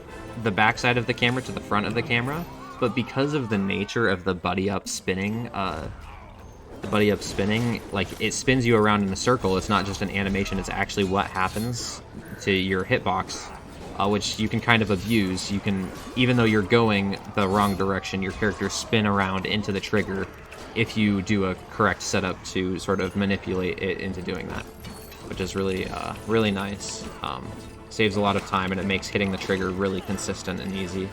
back side of the camera to the front of the camera. But because of the nature of the buddy up spinning, like it spins you around in a circle. It's not just an animation. It's actually what happens to your hitbox, which you can kind of abuse. You can, even though you're going the wrong direction, your character spin around into the trigger if you do a correct setup to sort of manipulate it into doing that, which is really, really nice. Saves a lot of time, and it makes hitting the trigger really consistent and easy.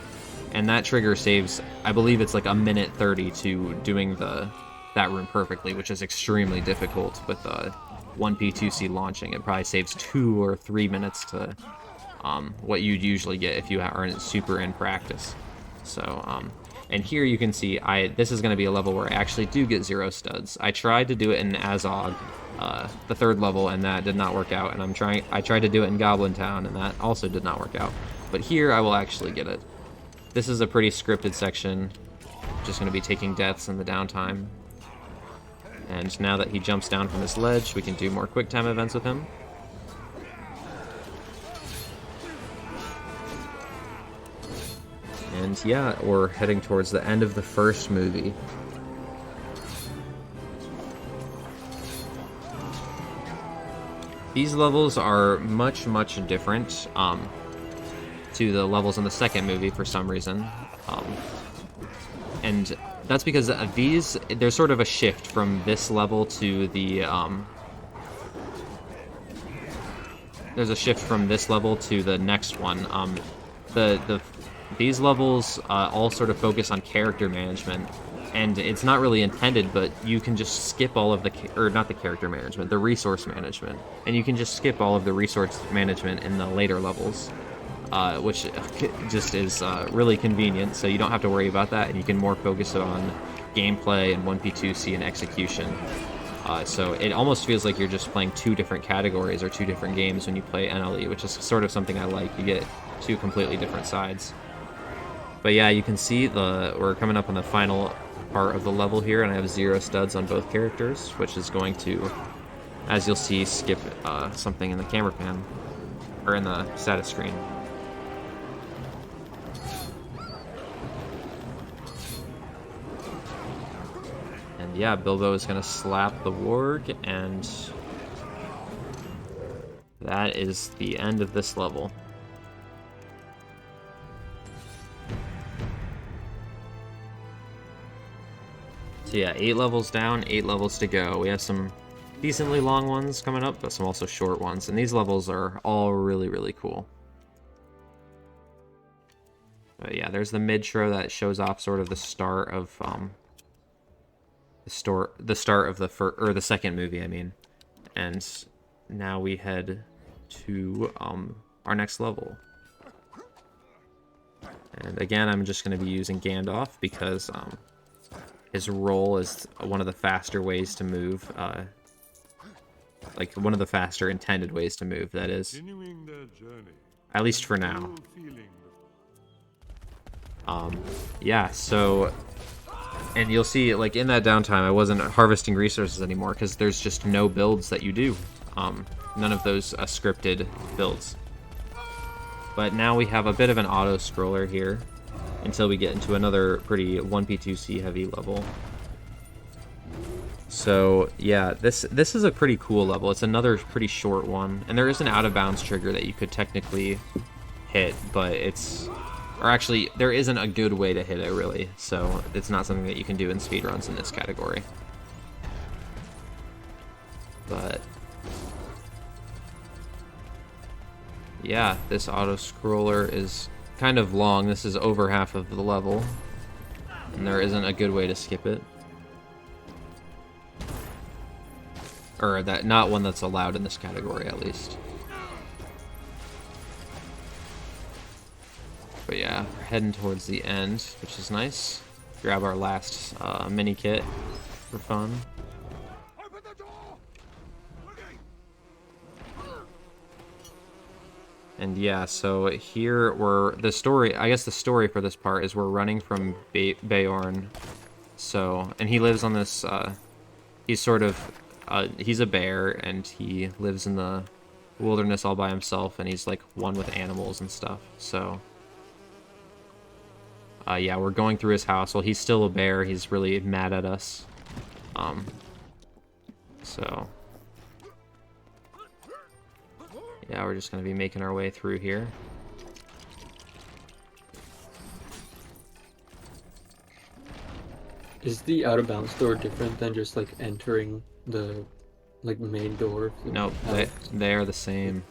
And that trigger saves, I believe it's like 1:30 to doing that room perfectly, which is extremely difficult with 1P2C launching. It probably saves 2 or 3 minutes to what you'd usually get if you aren't super in practice. So, and here you can see, this is going to be a level where I actually do get 0 studs. I tried to do it in Azog, the 3rd level, and that did not work out. And I tried to do it in Goblin Town, and that also did not work out. But here I will actually get it. This is a pretty scripted section. Just going to be taking deaths in the downtime. And now that he jumps down from this ledge, we can do more quick time events with him. And yeah, we're heading towards the end of the first movie. These levels are much, much different to the levels in the second movie for some reason. And that's because there's sort of a shift from this level to the, there's a shift from this level to the next one. These levels all sort of focus on character management, and it's not really intended, but you can just skip all of not the character management, the resource management, and you can just skip all of the resource management in the later levels, which just is really convenient, so you don't have to worry about that, and you can more focus it on gameplay and 1P2C and execution. So it almost feels like you're just playing two different categories or two different games when you play NLE, which is sort of something I like. You get two completely different sides. But yeah, you can see we're coming up on the final part of the level here, and I have 0 studs on both characters, which is going to, as you'll see, skip something in the camera pan, or in the status screen. And yeah, Bilbo is going to slap the warg, and that is the end of this level. So yeah, 8 levels down, 8 levels to go. We have some decently long ones coming up, but some also short ones. And these levels are all really, really cool. But yeah, there's the mid-tro that shows off sort of the start of the start of the second movie, I mean. And now we head to our next level. And again, I'm just going to be using Gandalf because his role is one of the faster ways to move, like one of the faster intended ways to move, that is. Continuing their journey. At least for now. Still feeling Yeah, so, and you'll see, like, in that downtime, I wasn't harvesting resources anymore, because there's just no builds that you do. None of those scripted builds. But now we have a bit of an auto-scroller here, until we get into another pretty 1P2C heavy level. So, yeah, this is a pretty cool level. It's another pretty short one, and there is an out-of-bounds trigger that you could technically hit, but it's... Or actually, there isn't a good way to hit it, really, so it's not something that you can do in speedruns in this category. But... yeah, this auto-scroller is kind of long. This is over half of the level, and there isn't a good way to skip it. Or that, not one that's allowed in this category, at least. But yeah, we're heading towards the end, which is nice. Grab our last mini kit for fun. And yeah, so here I guess the story for this part is we're running from Beorn. So, and he lives on this, he's sort of, he's a bear, and he lives in the wilderness all by himself, and he's like one with animals and stuff, so. Yeah, we're going through his house. Well, he's still a bear. He's really mad at us. So... yeah, we're just going to be making our way through here. Is the out-of-bounds door different than just, like, entering the, like, main door? Nope, they are the same.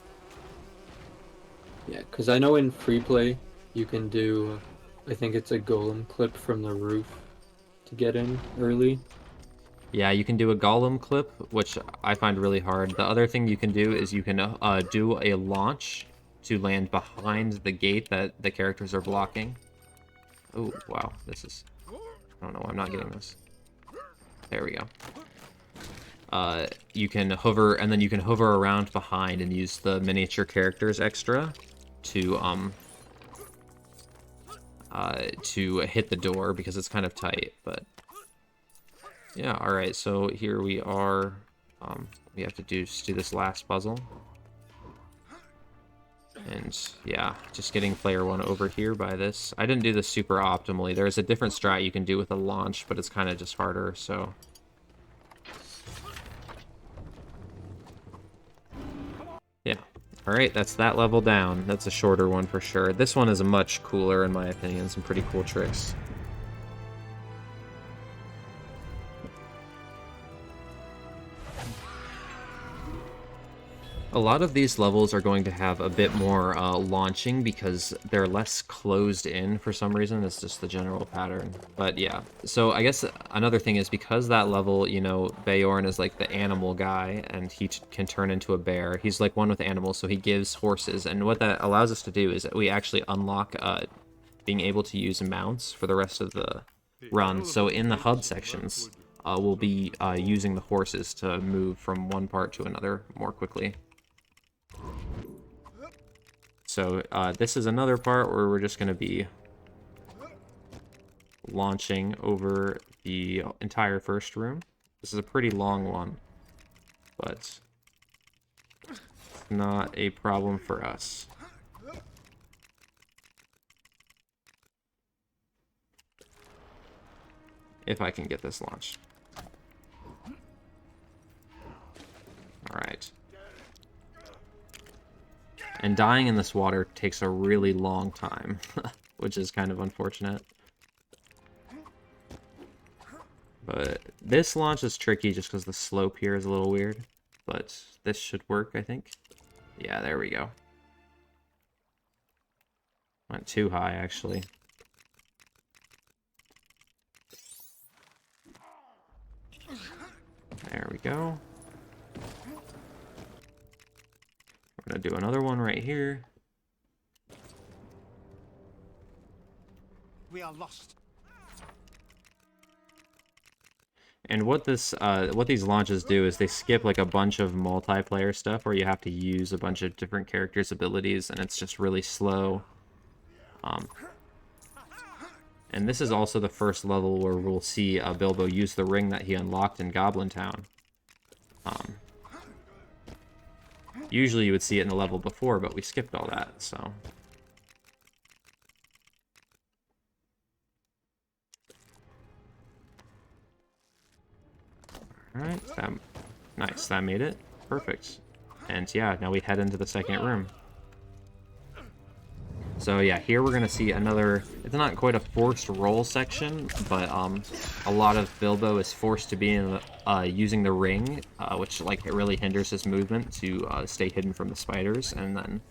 Yeah, because I know in free play, you can do... I think it's a golem clip from the roof to get in early. Yeah, you can do a golem clip, which I find really hard. The other thing you can do is you can do a launch to land behind the gate that the characters are blocking. Oh, wow, this is... I don't know why I'm not getting this. There we go. You can hover, and then you can hover around behind and use the miniature characters extra to hit the door, because it's kind of tight, but... yeah, alright, so here we are. We have to do this last puzzle. And yeah, just getting player one over here by this. I didn't do this super optimally. There's a different strat you can do with a launch, but it's kind of just harder, so... Alright, that's that level down. That's a shorter one for sure. This one is much cooler in my opinion, some pretty cool tricks. A lot of these levels are going to have a bit more launching because they're less closed in for some reason. It's just the general pattern. But yeah, so I guess another thing is because that level, you know, Beorn is like the animal guy and he can turn into a bear. He's like one with animals, so he gives horses. And what that allows us to do is that we actually unlock being able to use mounts for the rest of the run. So in the hub sections, we'll be using the horses to move from one part to another more quickly. So this is another part where we're just going to be launching over the entire first room. This is a pretty long one, but it's not a problem for us. If I can get this launched. Alright. And dying in this water takes a really long time, which is kind of unfortunate. But this launch is tricky just because the slope here is a little weird. But this should work, I think. Yeah, there we go. Went too high, actually. There we go. We're gonna do another one right here. We are lost. And what these launches do is they skip like a bunch of multiplayer stuff where you have to use a bunch of different characters' abilities, and it's just really slow. And this is also the first level where we'll see Bilbo use the ring that he unlocked in Goblin Town. Usually you would see it in the level before, but we skipped all that, so... Alright, nice, that made it. Perfect. And yeah, now we head into the second room. So yeah, here we're gonna see another, it's not quite a forced roll section, but a lot of Bilbo is forced to be in using the ring, which like it really hinders his movement to stay hidden from the spiders, and then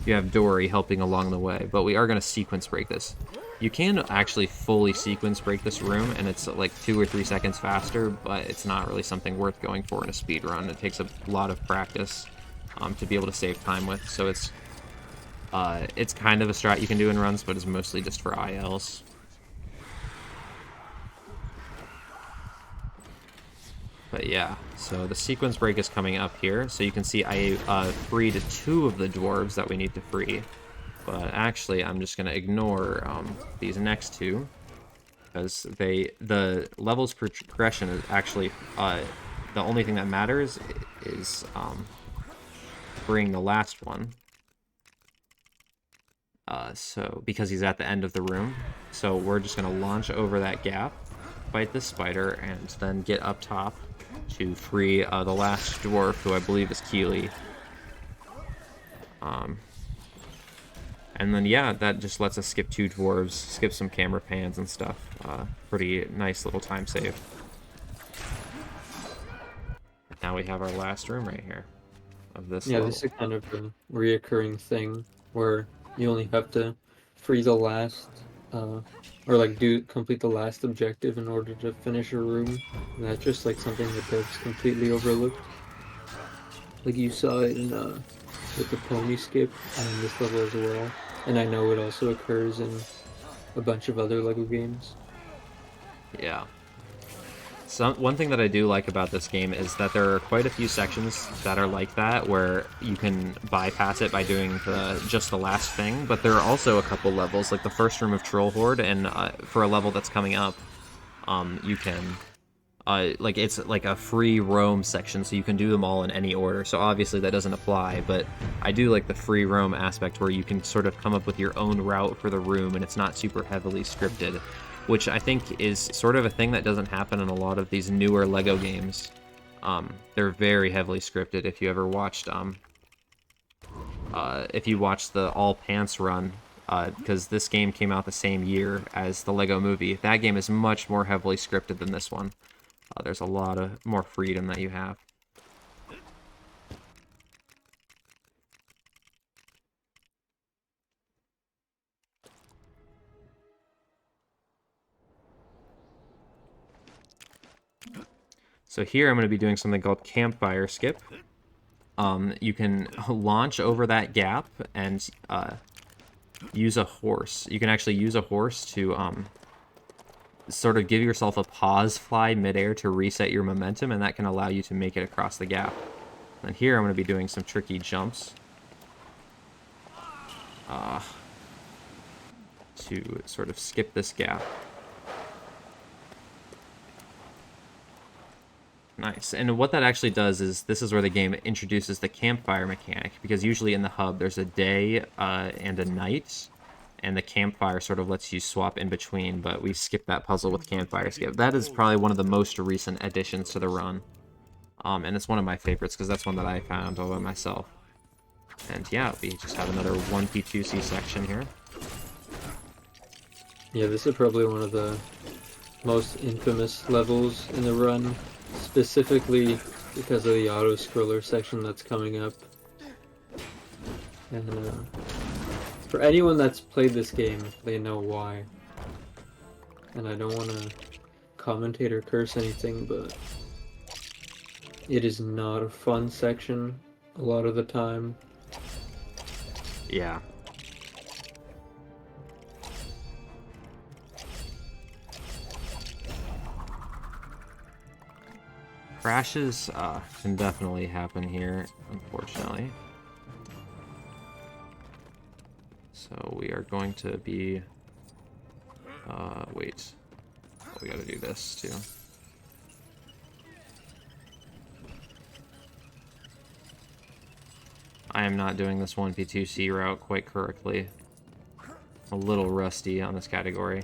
you have Dory helping along the way. But we are gonna sequence break this. You can actually fully sequence break this room, and it's like 2 or 3 seconds faster, but it's not really something worth going for in a speed run. It takes a lot of practice to be able to save time with, so it's kind of a strat you can do in runs, but it's mostly just for ILs. But yeah, so the sequence break is coming up here, so you can see I freed 2 of the dwarves that we need to free. But actually, I'm just going to ignore these next 2, because the levels progression is actually, the only thing that matters is freeing the last one. So, because he's at the end of the room. So we're just going to launch over that gap, fight this spider, and then get up top to free the last dwarf, who I believe is Keely. And then, yeah, that just lets us skip 2 dwarves, skip some camera pans and stuff. Pretty nice little time save. Now we have our last room right here of this level. This is kind of a reoccurring thing where you only have to free the last, or like complete the last objective in order to finish a room. And that's just like something that devs completely overlooked. Like you saw it in with the pony skip on this level as well. And I know it also occurs in a bunch of other LEGO games. Yeah. One thing that I do like about this game is that there are quite a few sections that are like that, where you can bypass it by doing just the last thing, but there are also a couple levels, like the first room of Troll Horde, and for a level that's coming up, you can... like it's like a free roam section, so you can do them all in any order. So obviously that doesn't apply, but I do like the free roam aspect where you can sort of come up with your own route for the room, and it's not super heavily scripted, which I think is sort of a thing that doesn't happen in a lot of these newer LEGO games. They're very heavily scripted. If you ever watched if you watch the All Pants run, because this game came out the same year as the Lego Movie. That game is much more heavily scripted than this one. There's a lot of more freedom that you have. So here I'm going to be doing something called campfire skip. You can launch over that gap and use a horse. You can actually use a horse to sort of give yourself a pause fly midair to reset your momentum, and that can allow you to make it across the gap. And here I'm going to be doing some tricky jumps to sort of skip this gap. Nice. And what that actually does is, this is where the game introduces the campfire mechanic, because usually in the hub there's a day and a night, and the campfire sort of lets you swap in between, but we skipped that puzzle with campfire skip. That is probably one of the most recent additions to the run. And it's one of my favorites, because that's one that I found all by myself. And yeah, we just have another 1P2C section here. Yeah, this is probably one of the most infamous levels in the run, specifically because of the auto-scroller section that's coming up. And for anyone that's played this game, they know why. And I don't want to commentate or curse anything, but it is not a fun section a lot of the time. Yeah. Crashes can definitely happen here, unfortunately. So we are going to be... wait. Oh, we gotta do this, too. I am not doing this 1P2C route quite correctly. A little rusty on this category.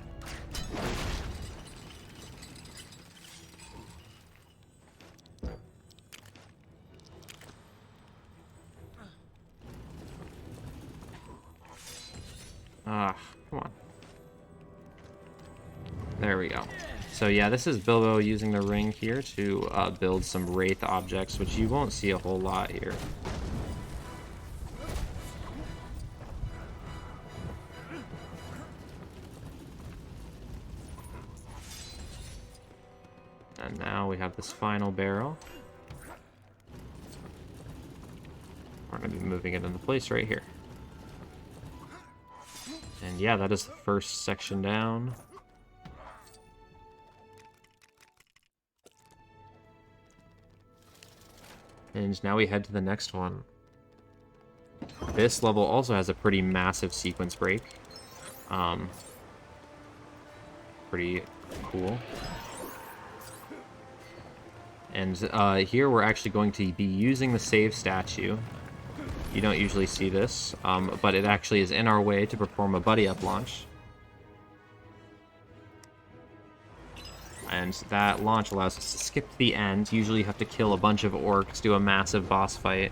Come on. There we go. So yeah, this is Bilbo using the ring here to build some wraith objects, which you won't see a whole lot here. And now we have this final barrel. We're going to be moving it into place right here. And yeah, that is the first section down. And now we head to the next one. This level also has a pretty massive sequence break. Pretty cool. And here we're actually going to be using the save statue. You don't usually see this, but it actually is in our way to perform a buddy-up launch. And that launch allows us to skip to the end. Usually you have to kill a bunch of orcs, do a massive boss fight.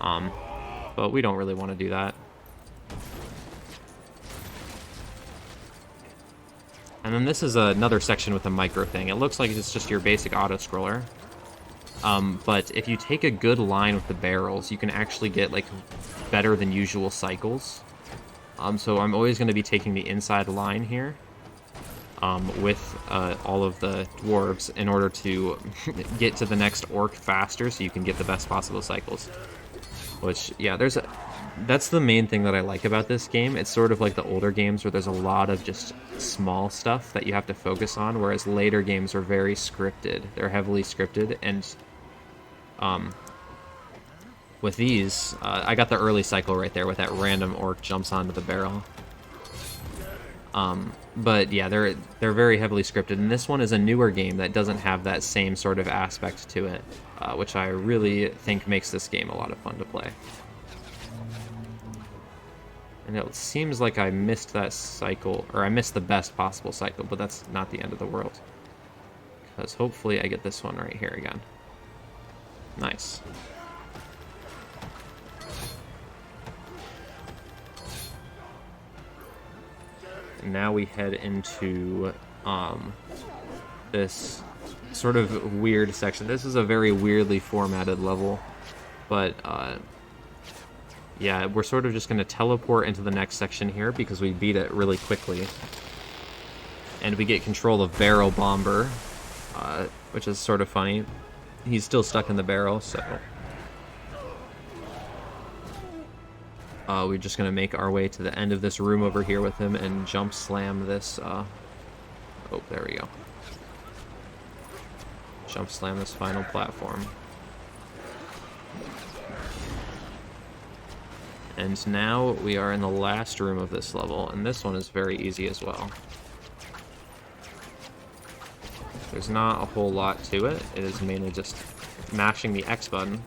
But we don't really want to do that. And then this is another section with a micro thing. It looks like it's just your basic auto-scroller. But if you take a good line with the barrels, you can actually get, like, better than usual cycles. So I'm always going to be taking the inside line here with all of the dwarves in order to get to the next orc faster so you can get the best possible cycles. Which, yeah, that's the main thing that I like about this game. It's sort of like the older games where there's a lot of just small stuff that you have to focus on, whereas later games are very scripted. They're heavily scripted, and with these, I got the early cycle right there with that random orc jumps onto the barrel. But yeah, they're very heavily scripted, and this one is a newer game that doesn't have that same sort of aspect to it, which I really think makes this game a lot of fun to play. And it seems like I missed that cycle, or I missed the best possible cycle, but that's not the end of the world. Because hopefully I get this one right here again. Nice. And now we head into this sort of weird section. This is a very weirdly formatted level, but yeah, we're sort of just going to teleport into the next section here because we beat it really quickly. And we get control of Barrel Bomber, which is sort of funny. He's still stuck in the barrel, so we're just going to make our way to the end of this room over here with him and jump slam this. Oh, there we go. Jump slam this final platform. And now we are in the last room of this level, and this one is very easy as well. There's not a whole lot to it. It is mainly just mashing the X button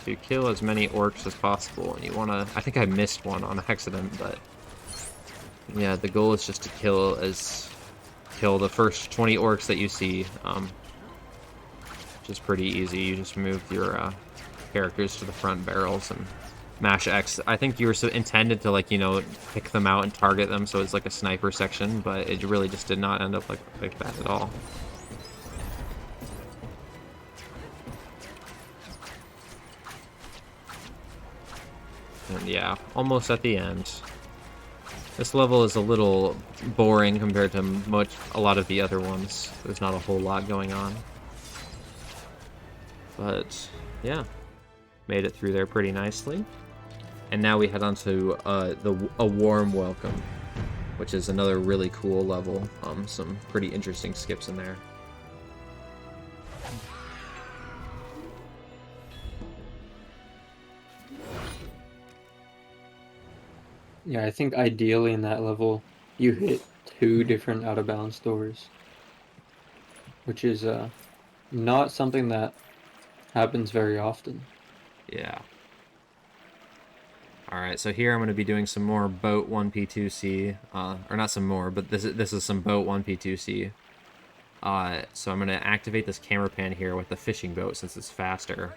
to kill as many orcs as possible. And you want to... I think I missed one on accident, but yeah, the goal is just to kill the first 20 orcs that you see, which is pretty easy. You just move your characters to the front barrels and mash X. I think you were intended to, like, you know, pick them out and target them, so it's like a sniper section, but it really just did not end up like that at all. And yeah, almost at the end. This level is a little boring compared to a lot of the other ones. There's not a whole lot going on. But yeah, made it through there pretty nicely. And now we head on to a warm welcome, which is another really cool level. Some pretty interesting skips in there. Yeah, I think ideally in that level, you hit 2 different out-of-bounds doors, which is not something that happens very often. Yeah. Alright, so here I'm going to be doing some more boat 1P2C, or not some more, but this is some boat 1P2C. So I'm going to activate this camera pan here with the fishing boat since it's faster.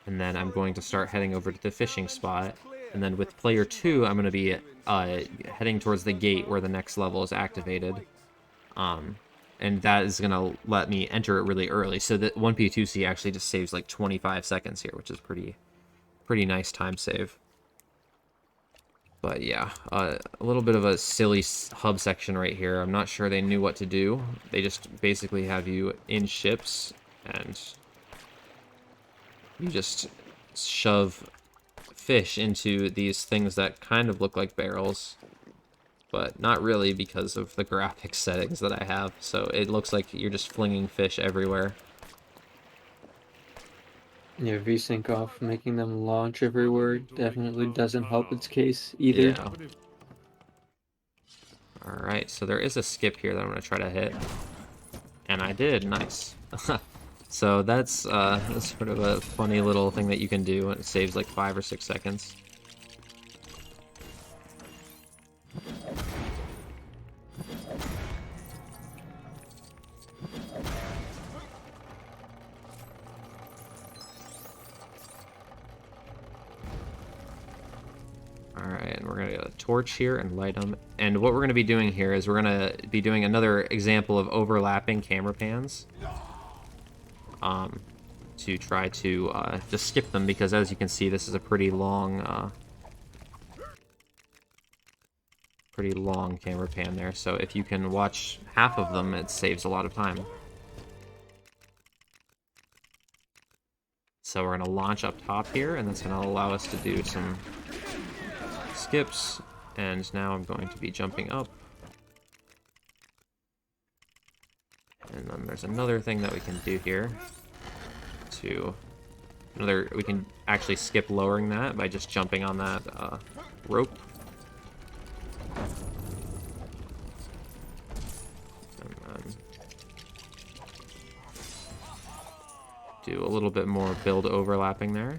And then I'm going to start heading over to the fishing spot. And then with player 2, I'm going to be heading towards the gate where the next level is activated. And that is going to let me enter it really early. So that 1P2C actually just saves like 25 seconds here, which is pretty nice time save. But yeah, a little bit of a silly hub section right here. I'm not sure they knew what to do. They just basically have you in ships, and you just shove fish into these things that kind of look like barrels, but not really because of the graphics settings that I have. So it looks like you're just flinging fish everywhere. Yeah, VSync off, making them launch everywhere definitely doesn't help its case either. Yeah. Alright, so there is a skip here that I'm going to try to hit. And I did, nice. So that's sort of a funny little thing that you can do, and it saves like 5 or 6 seconds. Alright, and we're going to get a torch here and light them. And what we're going to be doing here is we're going to be doing another example of overlapping camera pans. To try to just skip them, because as you can see, this is a pretty long camera pan there. So if you can watch half of them, it saves a lot of time. So we're going to launch up top here, and that's going to allow us to do some skips. And now I'm going to be jumping up. And then there's another thing that we can do here. We can actually skip lowering that by just jumping on that rope. And then do a little bit more build overlapping there.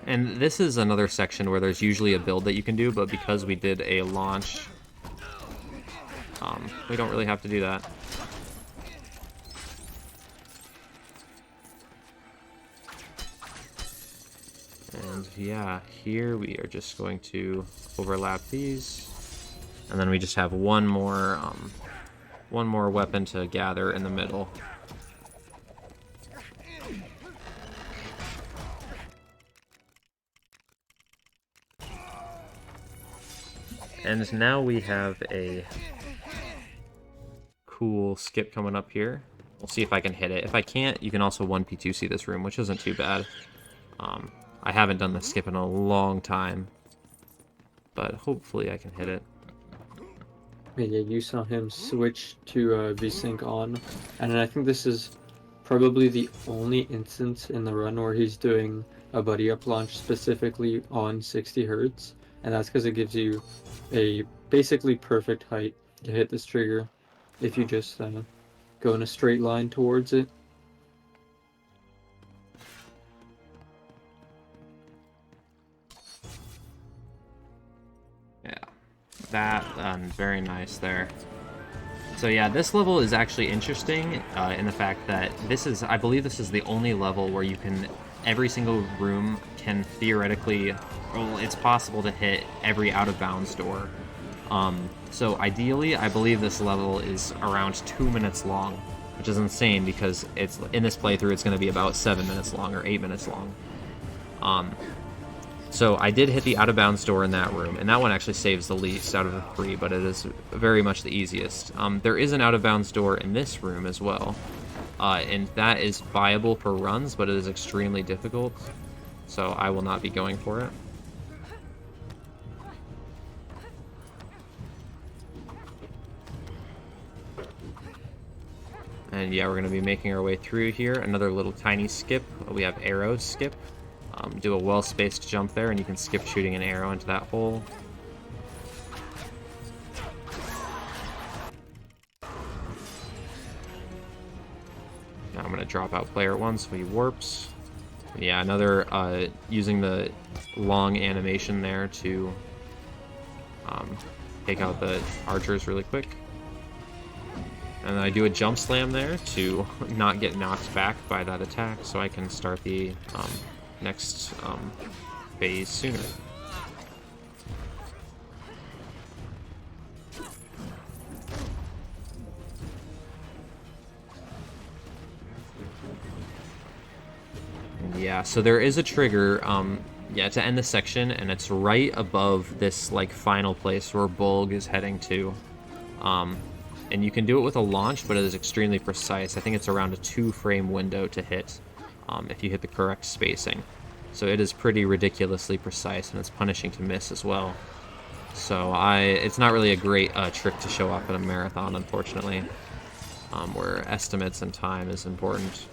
And this is another section where there's usually a build that you can do, but because we did a launch, we don't really have to do that. And yeah, here we are just going to overlap these, and then we just have one more weapon to gather in the middle. And now we have a cool skip coming up here. We'll see if I can hit it. If I can't, you can also 1P2C this room, which isn't too bad. I haven't done the skip in a long time, but hopefully I can hit it. Yeah, you saw him switch to VSync on, and I think this is probably the only instance in the run where he's doing a buddy up launch specifically on 60 Hertz, and that's because it gives you a basically perfect height to hit this trigger if you just go in a straight line towards it. Yeah, that very nice there. So yeah, this level is actually interesting in the fact that I believe this is the only level where you can, every single room can theoretically, well, it's possible to hit every out of bounds door. So ideally, I believe this level is around 2 minutes long, which is insane because it's in this playthrough it's going to be about 7 minutes long or 8 minutes long. So I did hit the out of bounds door in that room, and that one actually saves the least out of the 3, but it is very much the easiest. There is an out of bounds door in this room as well, and that is viable for runs, but it is extremely difficult, so I will not be going for it. And yeah, we're going to be making our way through here. Another little tiny skip. We have arrows skip. Do a well-spaced jump there, and you can skip shooting an arrow into that hole. Now I'm going to drop out player 1 so he warps. Yeah, another, using the long animation there to take out the archers really quick. And I do a jump slam there to not get knocked back by that attack, so I can start the next phase sooner. And yeah, so there is a trigger, yeah, to end the section, and it's right above this like final place where Bolg is heading to. And you can do it with a launch, but it is extremely precise. I think it's around a 2-frame window to hit if you hit the correct spacing. So it is pretty ridiculously precise, and it's punishing to miss as well. So it's not really a great trick to show off in a marathon, unfortunately, where estimates and time is important.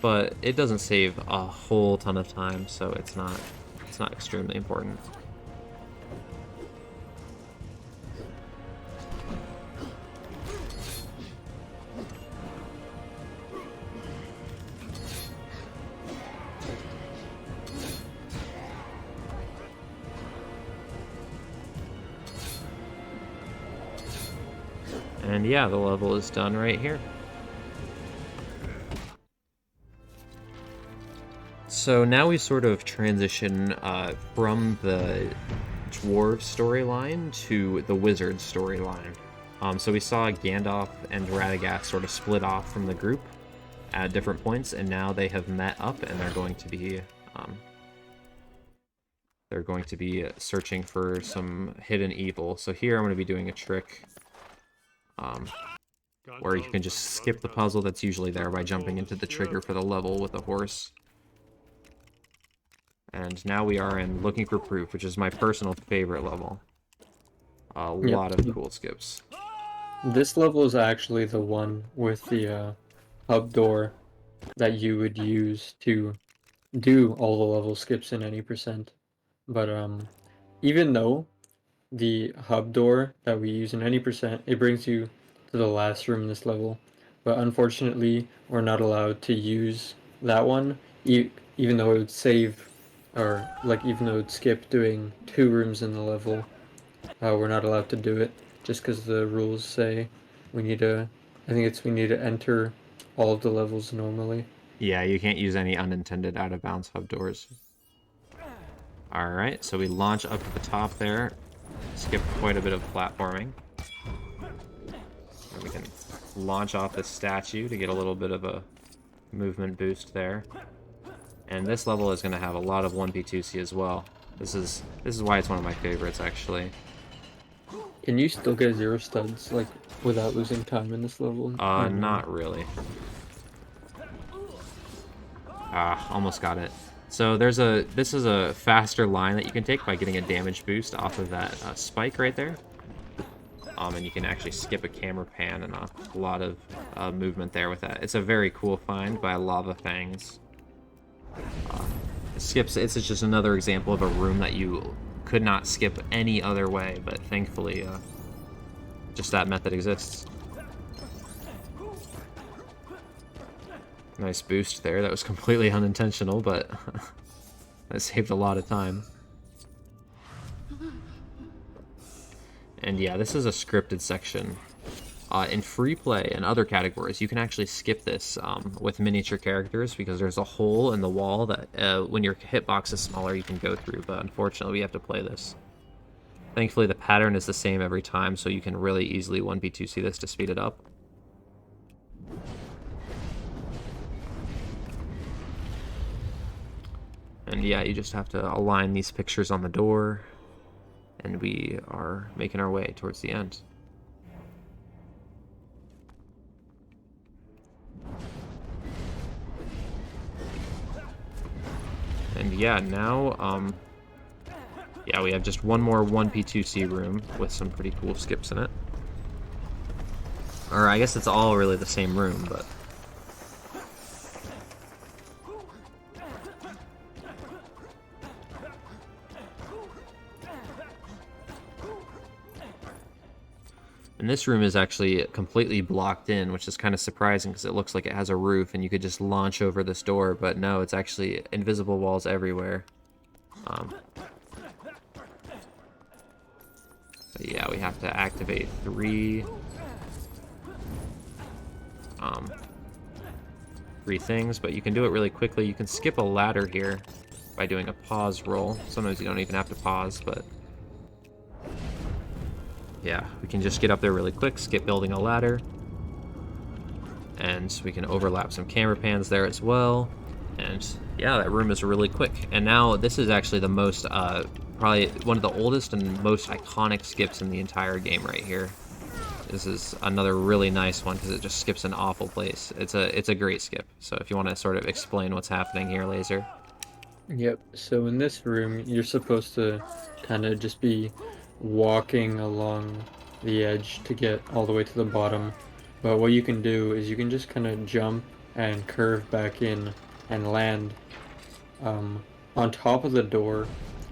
But it doesn't save a whole ton of time, so it's not extremely important. And yeah, the level is done right here. So now we sort of transition from the dwarf storyline to the wizard storyline. So we saw Gandalf and Radagast sort of split off from the group at different points, and now they have met up, and they're going to be searching for some hidden evil. So here I'm going to be doing a trick where you can just skip the puzzle that's usually there by jumping into the trigger for the level with a horse. And now we are in Looking for Proof, which is my personal favorite level. A lot of cool skips. This level is actually the one with the hub door that you would use to do all the level skips in any percent. But even though the hub door that we use in any percent, it brings you to the last room in this level. But unfortunately, we're not allowed to use that one even though it would save, or like even though it would skip doing 2 rooms in the level, we're not allowed to do it just because the rules say we need to. I think it's we need to enter all of the levels normally. Yeah, you can't use any unintended out-of-bounds hub doors. Alright, so we launch up to the top there. Skip quite a bit of platforming. And we can launch off this statue to get a little bit of a movement boost there. And this level is going to have a lot of 1P2C as well. This is why it's one of my favorites, actually. Can you still get 0 studs like without losing time in this level? Or no? Not really. Ah, almost got it. So this is a faster line that you can take by getting a damage boost off of that spike right there. And you can actually skip a camera pan and a lot of movement there with that. It's a very cool find by Lava Fangs. It's just another example of a room that you could not skip any other way, but thankfully, just that method exists. Nice boost there. That was completely unintentional, but that saved a lot of time. And yeah, this is a scripted section. In free play and other categories, you can actually skip this with miniature characters because there's a hole in the wall that when your hitbox is smaller, you can go through, but unfortunately, we have to play this. Thankfully, the pattern is the same every time, so you can really easily 1v2C this to speed it up. And yeah, you just have to align these pictures on the door, and we are making our way towards the end. And yeah, now, yeah, we have just one more 1P2C room with some pretty cool skips in it. Or I guess it's all really the same room, but... And this room is actually completely blocked in, which is kind of surprising because it looks like it has a roof and you could just launch over this door, but no, it's actually invisible walls everywhere. But yeah, we have to activate three things, but you can do it really quickly. You can skip a ladder here by doing a pause roll. Sometimes you don't even have to pause, but yeah, we can just get up there really quick, skip building a ladder, and we can overlap some camera pans there as well. And yeah, that room is really quick. And now this is actually the most, probably one of the oldest and most iconic skips in the entire game right here. This is another really nice one because it just skips an awful place. It's a great skip. So if you want to sort of explain what's happening here, Laser. Yep, so in this room, you're supposed to kind of just be walking along the edge to get all the way to the bottom. But what you can do is you can just kind of jump and curve back in and land on top of the door,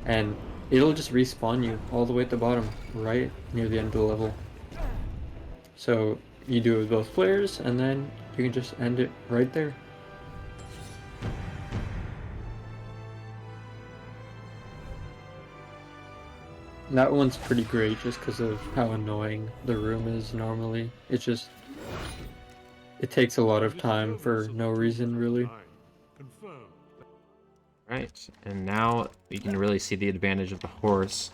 and it'll just respawn you all the way at the bottom, right near the end of the level. So you do it with both players, and then you can just end it right there. That one's pretty great just because of how annoying the room is normally. It's just... it takes a lot of time for no reason, really. Confirmed. Right, and now you can really see the advantage of the horse.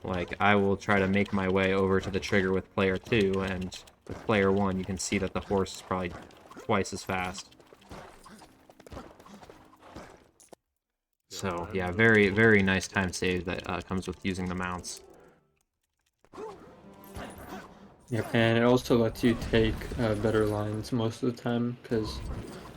Like, I will try to make my way over to the trigger with player 2, and with player 1, you can see that the horse is probably twice as fast. So, yeah, very, very nice time save that comes with using the mounts. Yep, and it also lets you take better lines most of the time, because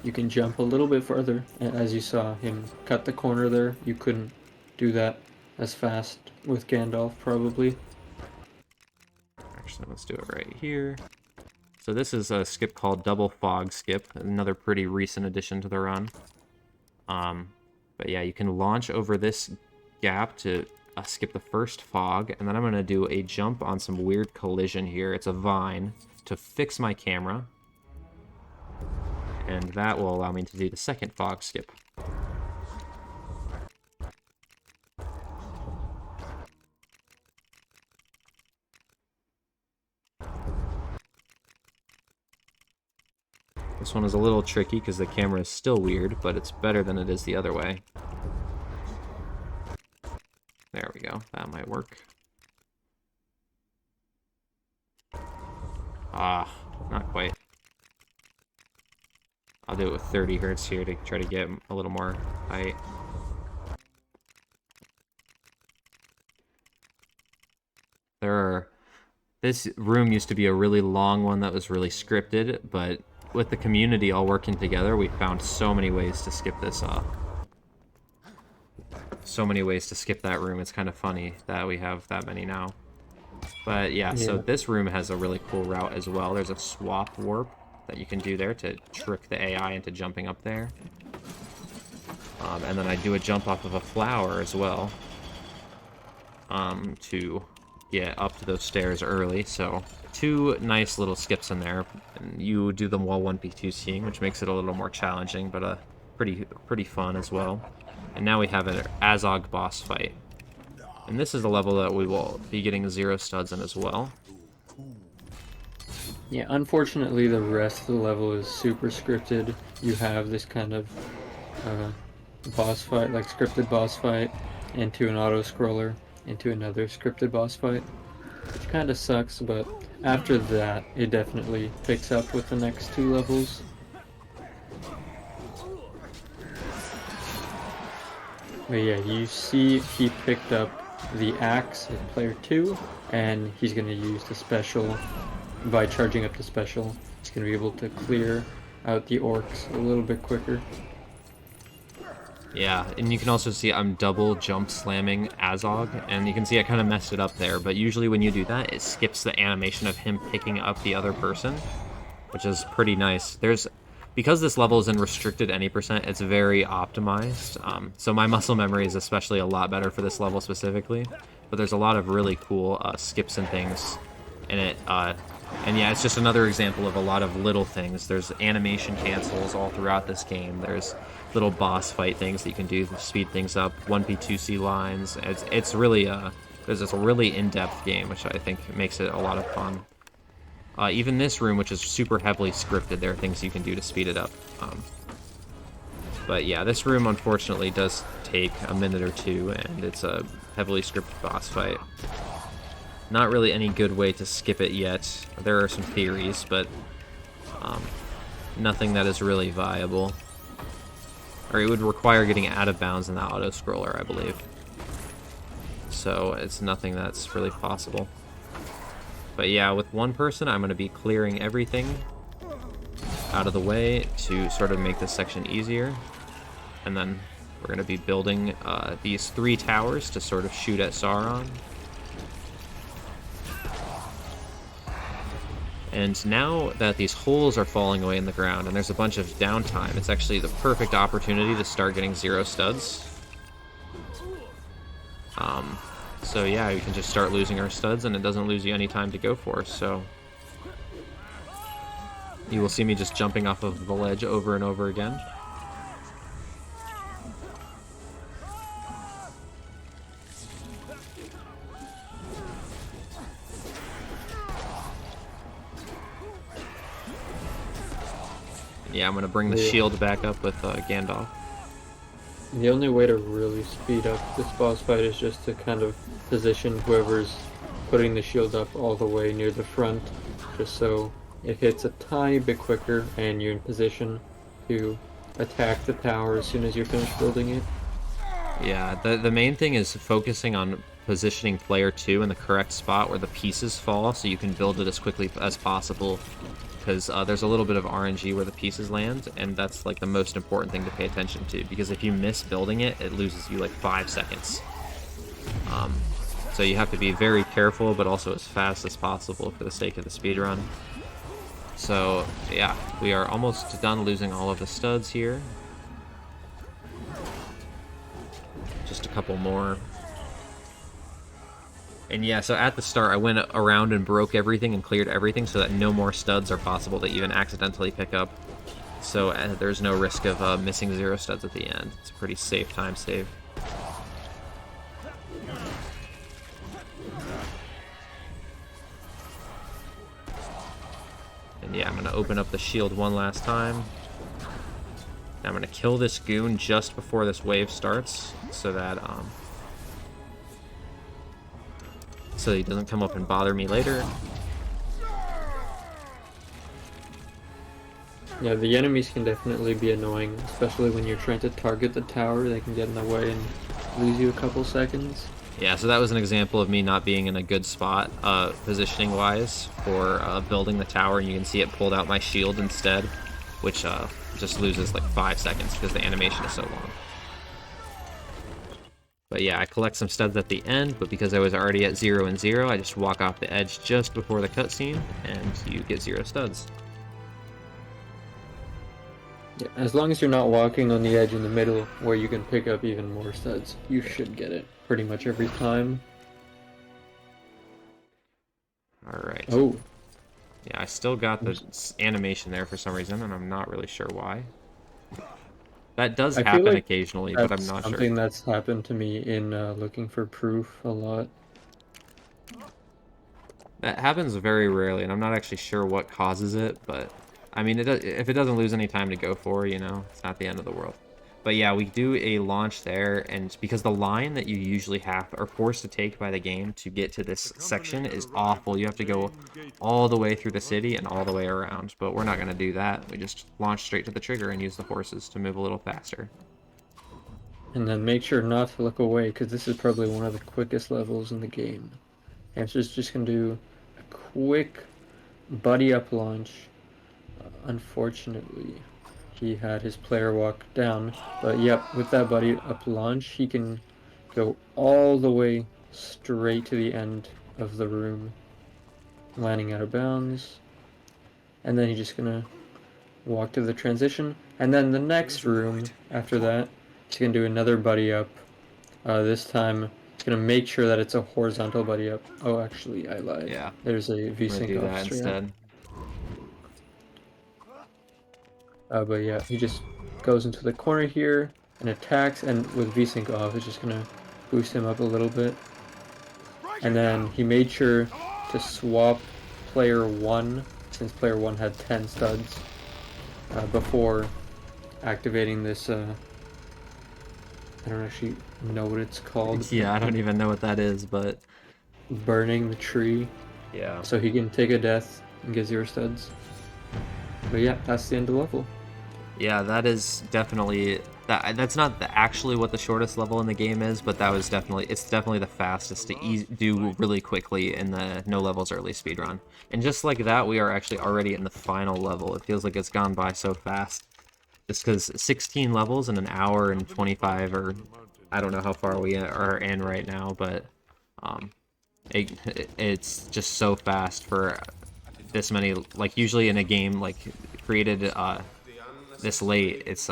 you can jump a little bit further. As you saw him cut the corner there, you couldn't do that as fast with Gandalf, probably. Actually, let's do it right here. So this is a skip called Double Fog Skip, another pretty recent addition to the run. But yeah, you can launch over this gap to skip the first fog, and then I'm going to do a jump on some weird collision here. It's a vine to fix my camera, and that will allow me to do the second fog skip. This one is a little tricky because the camera is still weird, but it's better than it is the other way. There we go. That might work. Ah, not quite. I'll do it with 30 hertz here to try to get a little more height. This room used to be a really long one that was really scripted, but with the community all working together, we found so many ways to skip this so many ways to skip that room. It's kind of funny that we have that many now. But yeah, so this room has a really cool route as well. There's a swap warp that you can do there to trick the AI into jumping up there. And then I do a jump off of a flower as well to get up to those stairs early. So 2 nice little skips in there, and you do them while 1p2cing, which makes it a little more challenging, but pretty fun as well. And now we have an Azog boss fight. And this is a level that we will be getting 0 studs in as well. Yeah, unfortunately the rest of the level is super scripted. You have this kind of boss fight, like scripted boss fight, into an auto-scroller, into another scripted boss fight, which kind of sucks, but after that it definitely picks up with the next 2 levels. But yeah, you see he picked up the axe at player 2, and he's going to use the special. By charging up the special, he's going to be able to clear out the orcs a little bit quicker. Yeah, and you can also see I'm double jump slamming Azog, and you can see I kind of messed it up there, but usually when you do that, it skips the animation of him picking up the other person, which is pretty nice. Because this level is in restricted any percent, it's very optimized, so my muscle memory is especially a lot better for this level specifically, but there's a lot of really cool skips and things in it, and yeah, it's just another example of a lot of little things. There's animation cancels all throughout this game. There's little boss fight things that you can do to speed things up. 1p2c lines. It's really there's this really in-depth game, which I think makes it a lot of fun. Even this room, which is super heavily scripted, there are things you can do to speed it up. But yeah, this room unfortunately does take a minute or 2, and it's a heavily scripted boss fight. Not really any good way to skip it yet. There are some theories, but nothing that is really viable. Or it would require getting out of bounds in the auto-scroller, I believe. So it's nothing that's really possible. But yeah, with one person, I'm going to be clearing everything out of the way to sort of make this section easier. And then we're going to be building these 3 towers to sort of shoot at Sauron. And now that these holes are falling away in the ground and there's a bunch of downtime, it's actually the perfect opportunity to start getting 0 studs. So yeah, we can just start losing our studs, and it doesn't lose you any time to go for. So you will see me just jumping off of the ledge over and over again. Yeah, I'm going to bring the shield back up with Gandalf. The only way to really speed up this boss fight is just to kind of position whoever's putting the shield up all the way near the front, just so it hits a tiny bit quicker and you're in position to attack the tower as soon as you're finished building it. Yeah, the main thing is focusing on positioning player 2 in the correct spot where the pieces fall, so you can build it as quickly as possible, because there's a little bit of RNG where the pieces land, and that's like the most important thing to pay attention to, because if you miss building it, it loses you like 5 seconds. So you have to be very careful, but also as fast as possible for the sake of the speedrun. So yeah, we are almost done losing all of the studs here. Just a couple more. And yeah, so at the start, I went around and broke everything and cleared everything so that no more studs are possible to even accidentally pick up. So there's no risk of missing 0 studs at the end. It's a pretty safe time save. And yeah, I'm gonna open up the shield one last time. I'm gonna kill this goon just before this wave starts, so that so he doesn't come up and bother me later. Yeah, the enemies can definitely be annoying, especially when you're trying to target the tower. They can get in the way and lose you a couple seconds. Yeah, so that was an example of me not being in a good spot, positioning-wise, for building the tower, and you can see it pulled out my shield instead, which just loses like 5 seconds because the animation is so long. But yeah, I collect some studs at the end, but because I was already at 0 and 0, I just walk off the edge just before the cutscene, and you get 0 studs. Yeah, as long as you're not walking on the edge in the middle where you can pick up even more studs, you should get it pretty much every time. Alright. Oh. Yeah, I still got the animation there for some reason, and I'm not really sure why. That does I feel happen like occasionally, but I'm that's not something sure. that's happened to me in looking for proof a lot. That happens very rarely, and I'm not actually sure what causes it, but I mean, if it doesn't lose any time to go for, you know, it's not the end of the world. But yeah, we do a launch there, and because the line that you usually are forced to take by the game to get to this section is awful. You have to go all the way through the city and all the way around, but we're not going to do that. We just launch straight to the trigger and use the horses to move a little faster. And then make sure not to look away, because this is probably one of the quickest levels in the game. Hamster's just going to do a quick buddy up launch. Unfortunately, he had his player walk down, but yep, with that buddy up launch, he can go all the way straight to the end of the room, landing out of bounds, and then he's just gonna walk to the transition, and then the next room after that, he's gonna do another buddy up. This time, he's gonna make sure that it's a horizontal buddy up. Oh, actually, I lied. Yeah, There's a I'm gonna V-sync do off that straight instead. But yeah, he just goes into the corner here and attacks, and with V-sync off, it's just gonna boost him up a little bit. And then he made sure to swap player 1, since player 1 had 10 studs, before activating this, I don't actually know what it's called. Yeah, I don't even know what that is, but Burning the tree. yeah. So he can take a death and get 0 studs. But yeah, that's the end of the level. Yeah, that is definitely that's not actually what the shortest level in the game is, but it's definitely the fastest to do really quickly in the no levels early speedrun. And just like that, we are actually already in the final level. It feels like it's gone by so fast. Just because 16 levels in an hour and 25, or I don't know how far we are in right now, but it's just so fast for this many. Like usually in a game like created this late, it's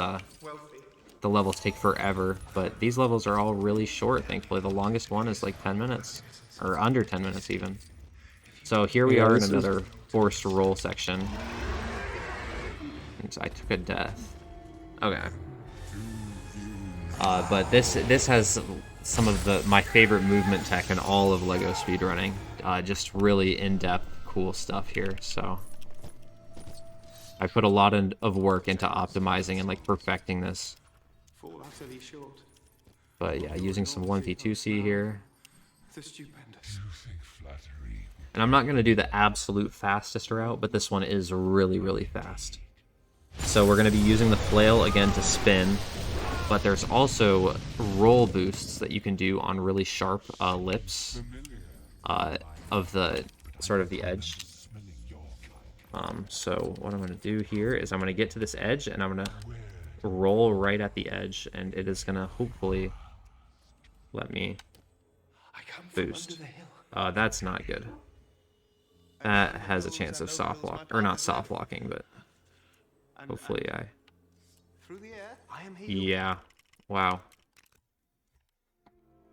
the levels take forever, but these levels are all really short, thankfully. The longest one is like 10 minutes, or under 10 minutes even. So here we are in another forced roll section. And I took a death. Okay. But this has some of my favorite movement tech in all of LEGO speedrunning. Just really in-depth, cool stuff here, so I put a lot of work into optimizing and like perfecting this. But yeah, using some 1v2c here. And I'm not going to do the absolute fastest route, but this one is really, really fast. So we're going to be using the flail again to spin, but there's also roll boosts that you can do on really sharp lips of the sort of the edge. So what I'm going to do here is I'm going to get to this edge, and I'm going to roll right at the edge, and it is going to hopefully let me boost. That's not good. That has a chance of soft lock, or not soft locking, but hopefully yeah. Wow.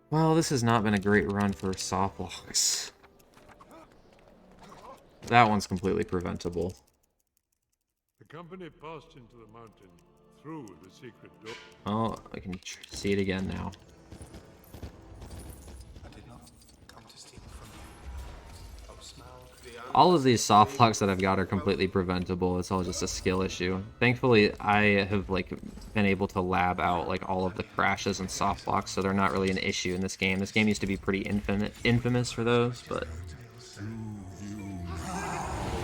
Well, this has not been a great run for soft locks. That one's completely preventable. The company passed into the mountain through the secret door. Oh, I can see it again now. I did not come to steal from you. Oh, Smaug, the All of these soft locks that I've got are completely preventable. It's all just a skill issue. Thankfully, I have like been able to lab out like all of the crashes and soft locks, so they're not really an issue in this game. This game used to be pretty infamous for those, but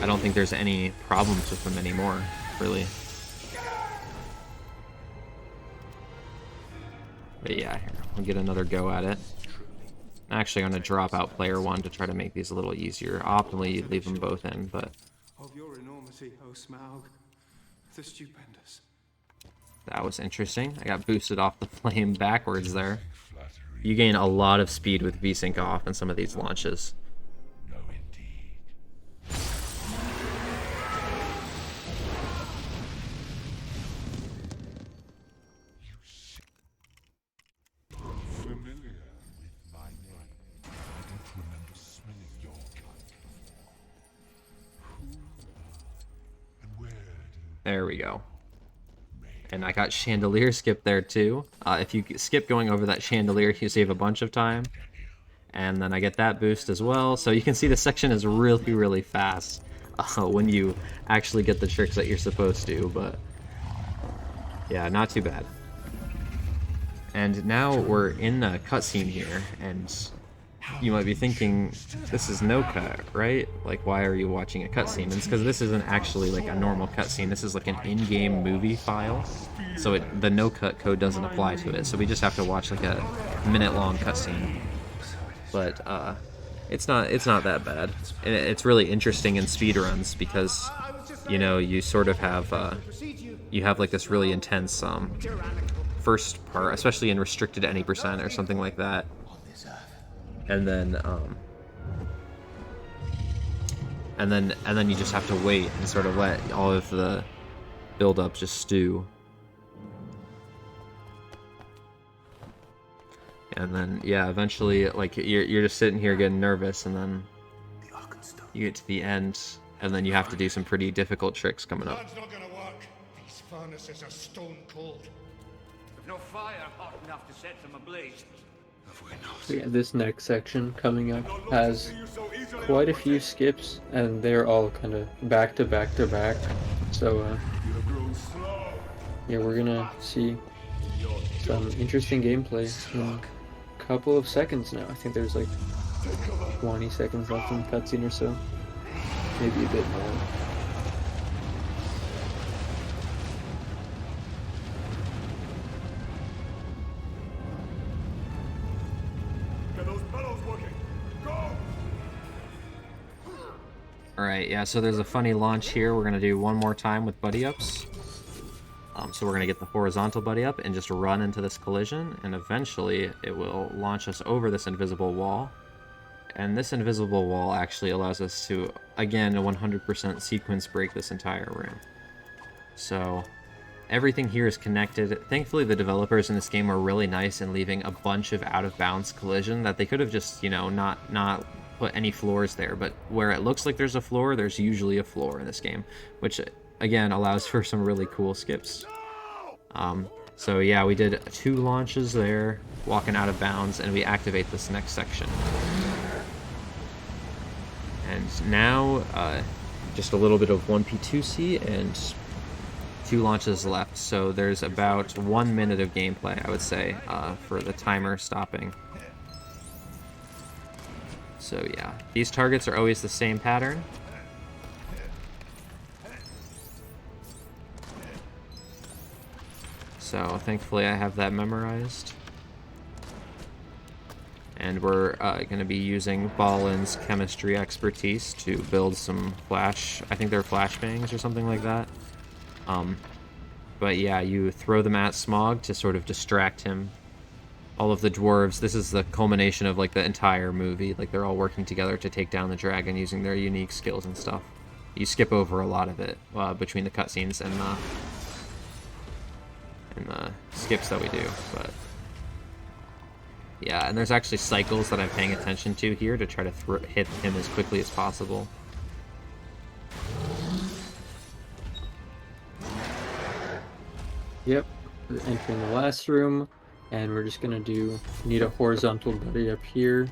I don't think there's any problems with them anymore, really. But yeah, here, we'll get another go at it. Actually, I'm going to drop out player 1 to try to make these a little easier. Optimally, you'd leave them both in, but... Of your enormity, O Smaug, the stupendous. That was interesting. I got boosted off the flame backwards there. You gain a lot of speed with VSync off in some of these launches. No, indeed. Familiar with my name. I don't remember smelling your kind. Who and where do There we go. And I got chandelier skip there too. If you skip going over that chandelier, you save a bunch of time. And then I get that boost as well. So you can see the section is really, really fast when you actually get the tricks that you're supposed to. But yeah, not too bad. And now we're in a cutscene here, and you might be thinking, this is no cut, right? Like, why are you watching a cutscene? And it's because this isn't actually like a normal cutscene. This is like an in-game movie file, so the no cut code doesn't apply to it. So we just have to watch like a minute-long cutscene. But it's not that bad. And it's really interesting in speedruns because, you know, you sort of have you have like this really intense first part, especially in restricted any percent or something like that. And then you just have to wait and sort of let all of the build up just stew. And then yeah, eventually like you're just sitting here getting nervous, and then you get to the end, and then you have to do some pretty difficult tricks coming up. That's not gonna work. These furnaces are stone cold. We've no fire hot enough to set them ablaze. So yeah, this next section coming up has quite a few skips, and they're all kind of back to back to back. So yeah, we're gonna see some interesting gameplay in a couple of seconds now. I think there's like 20 seconds left in the cutscene or so, maybe a bit more. Alright, yeah, so there's a funny launch here. We're going to do one more time with buddy ups. So we're going to get the horizontal buddy up and just run into this collision, and eventually it will launch us over this invisible wall. And this invisible wall actually allows us to, again, a 100% sequence break this entire room. So everything here is connected. Thankfully, the developers in this game are really nice in leaving a bunch of out-of-bounds collision that they could have just, you know, not put any floors there, but where it looks like there's a floor, there's usually a floor in this game, which again allows for some really cool skips. So yeah, we did 2 launches there, walking out of bounds, and we activate this next section. And now just a little bit of 1P2C and 2 launches left, so there's about 1 minute of gameplay, I would say, for the timer stopping. So yeah, these targets are always the same pattern. So thankfully I have that memorized. And we're going to be using Ballin's chemistry expertise to build some flash, I think they're flashbangs or something like that. But yeah, you throw them at Smaug to sort of distract him. All of the dwarves, this is the culmination of like the entire movie. Like they're all working together to take down the dragon using their unique skills and stuff. You skip over a lot of it between the cutscenes and the skips that we do, but yeah, and there's actually cycles that I'm paying attention to here to try to hit him as quickly as possible. Yep, we're entering the last room, and we're just gonna need a horizontal buddy up here.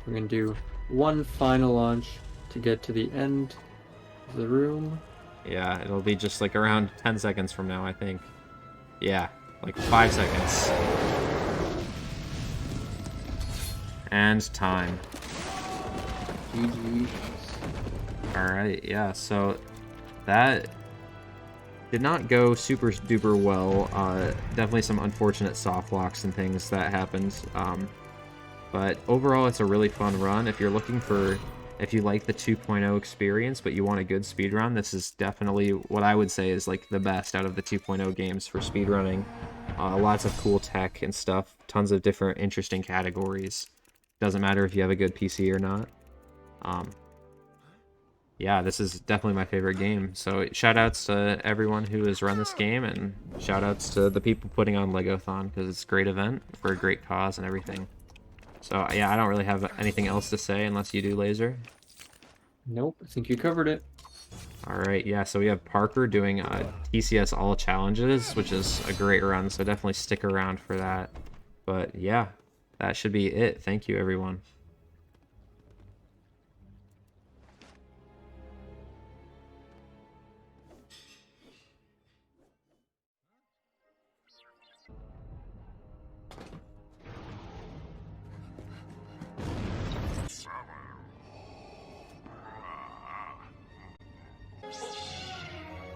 We're gonna do one final launch to get to the end of the room. Yeah, it'll be just like around 10 seconds from now, I think. Yeah, like 5 seconds. And time. GG. Alright, yeah, so that did not go super duper well. Definitely some unfortunate soft locks and things that happened. But overall, it's a really fun run. If you're looking for, if you like the 2.0 experience, but you want a good speedrun, this is definitely what I would say is like the best out of the 2.0 games for speedrunning. Lots of cool tech and stuff, tons of different interesting categories. Doesn't matter if you have a good PC or not. Yeah, this is definitely my favorite game. So shoutouts to everyone who has run this game, and shoutouts to the people putting on LEGOthon, because it's a great event for a great cause and everything. So yeah, I don't really have anything else to say unless you do, Laser. Nope, I think you covered it. Alright, yeah, so we have Parker doing TCS All Challenges, which is a great run, so definitely stick around for that. But yeah, that should be it. Thank you, everyone.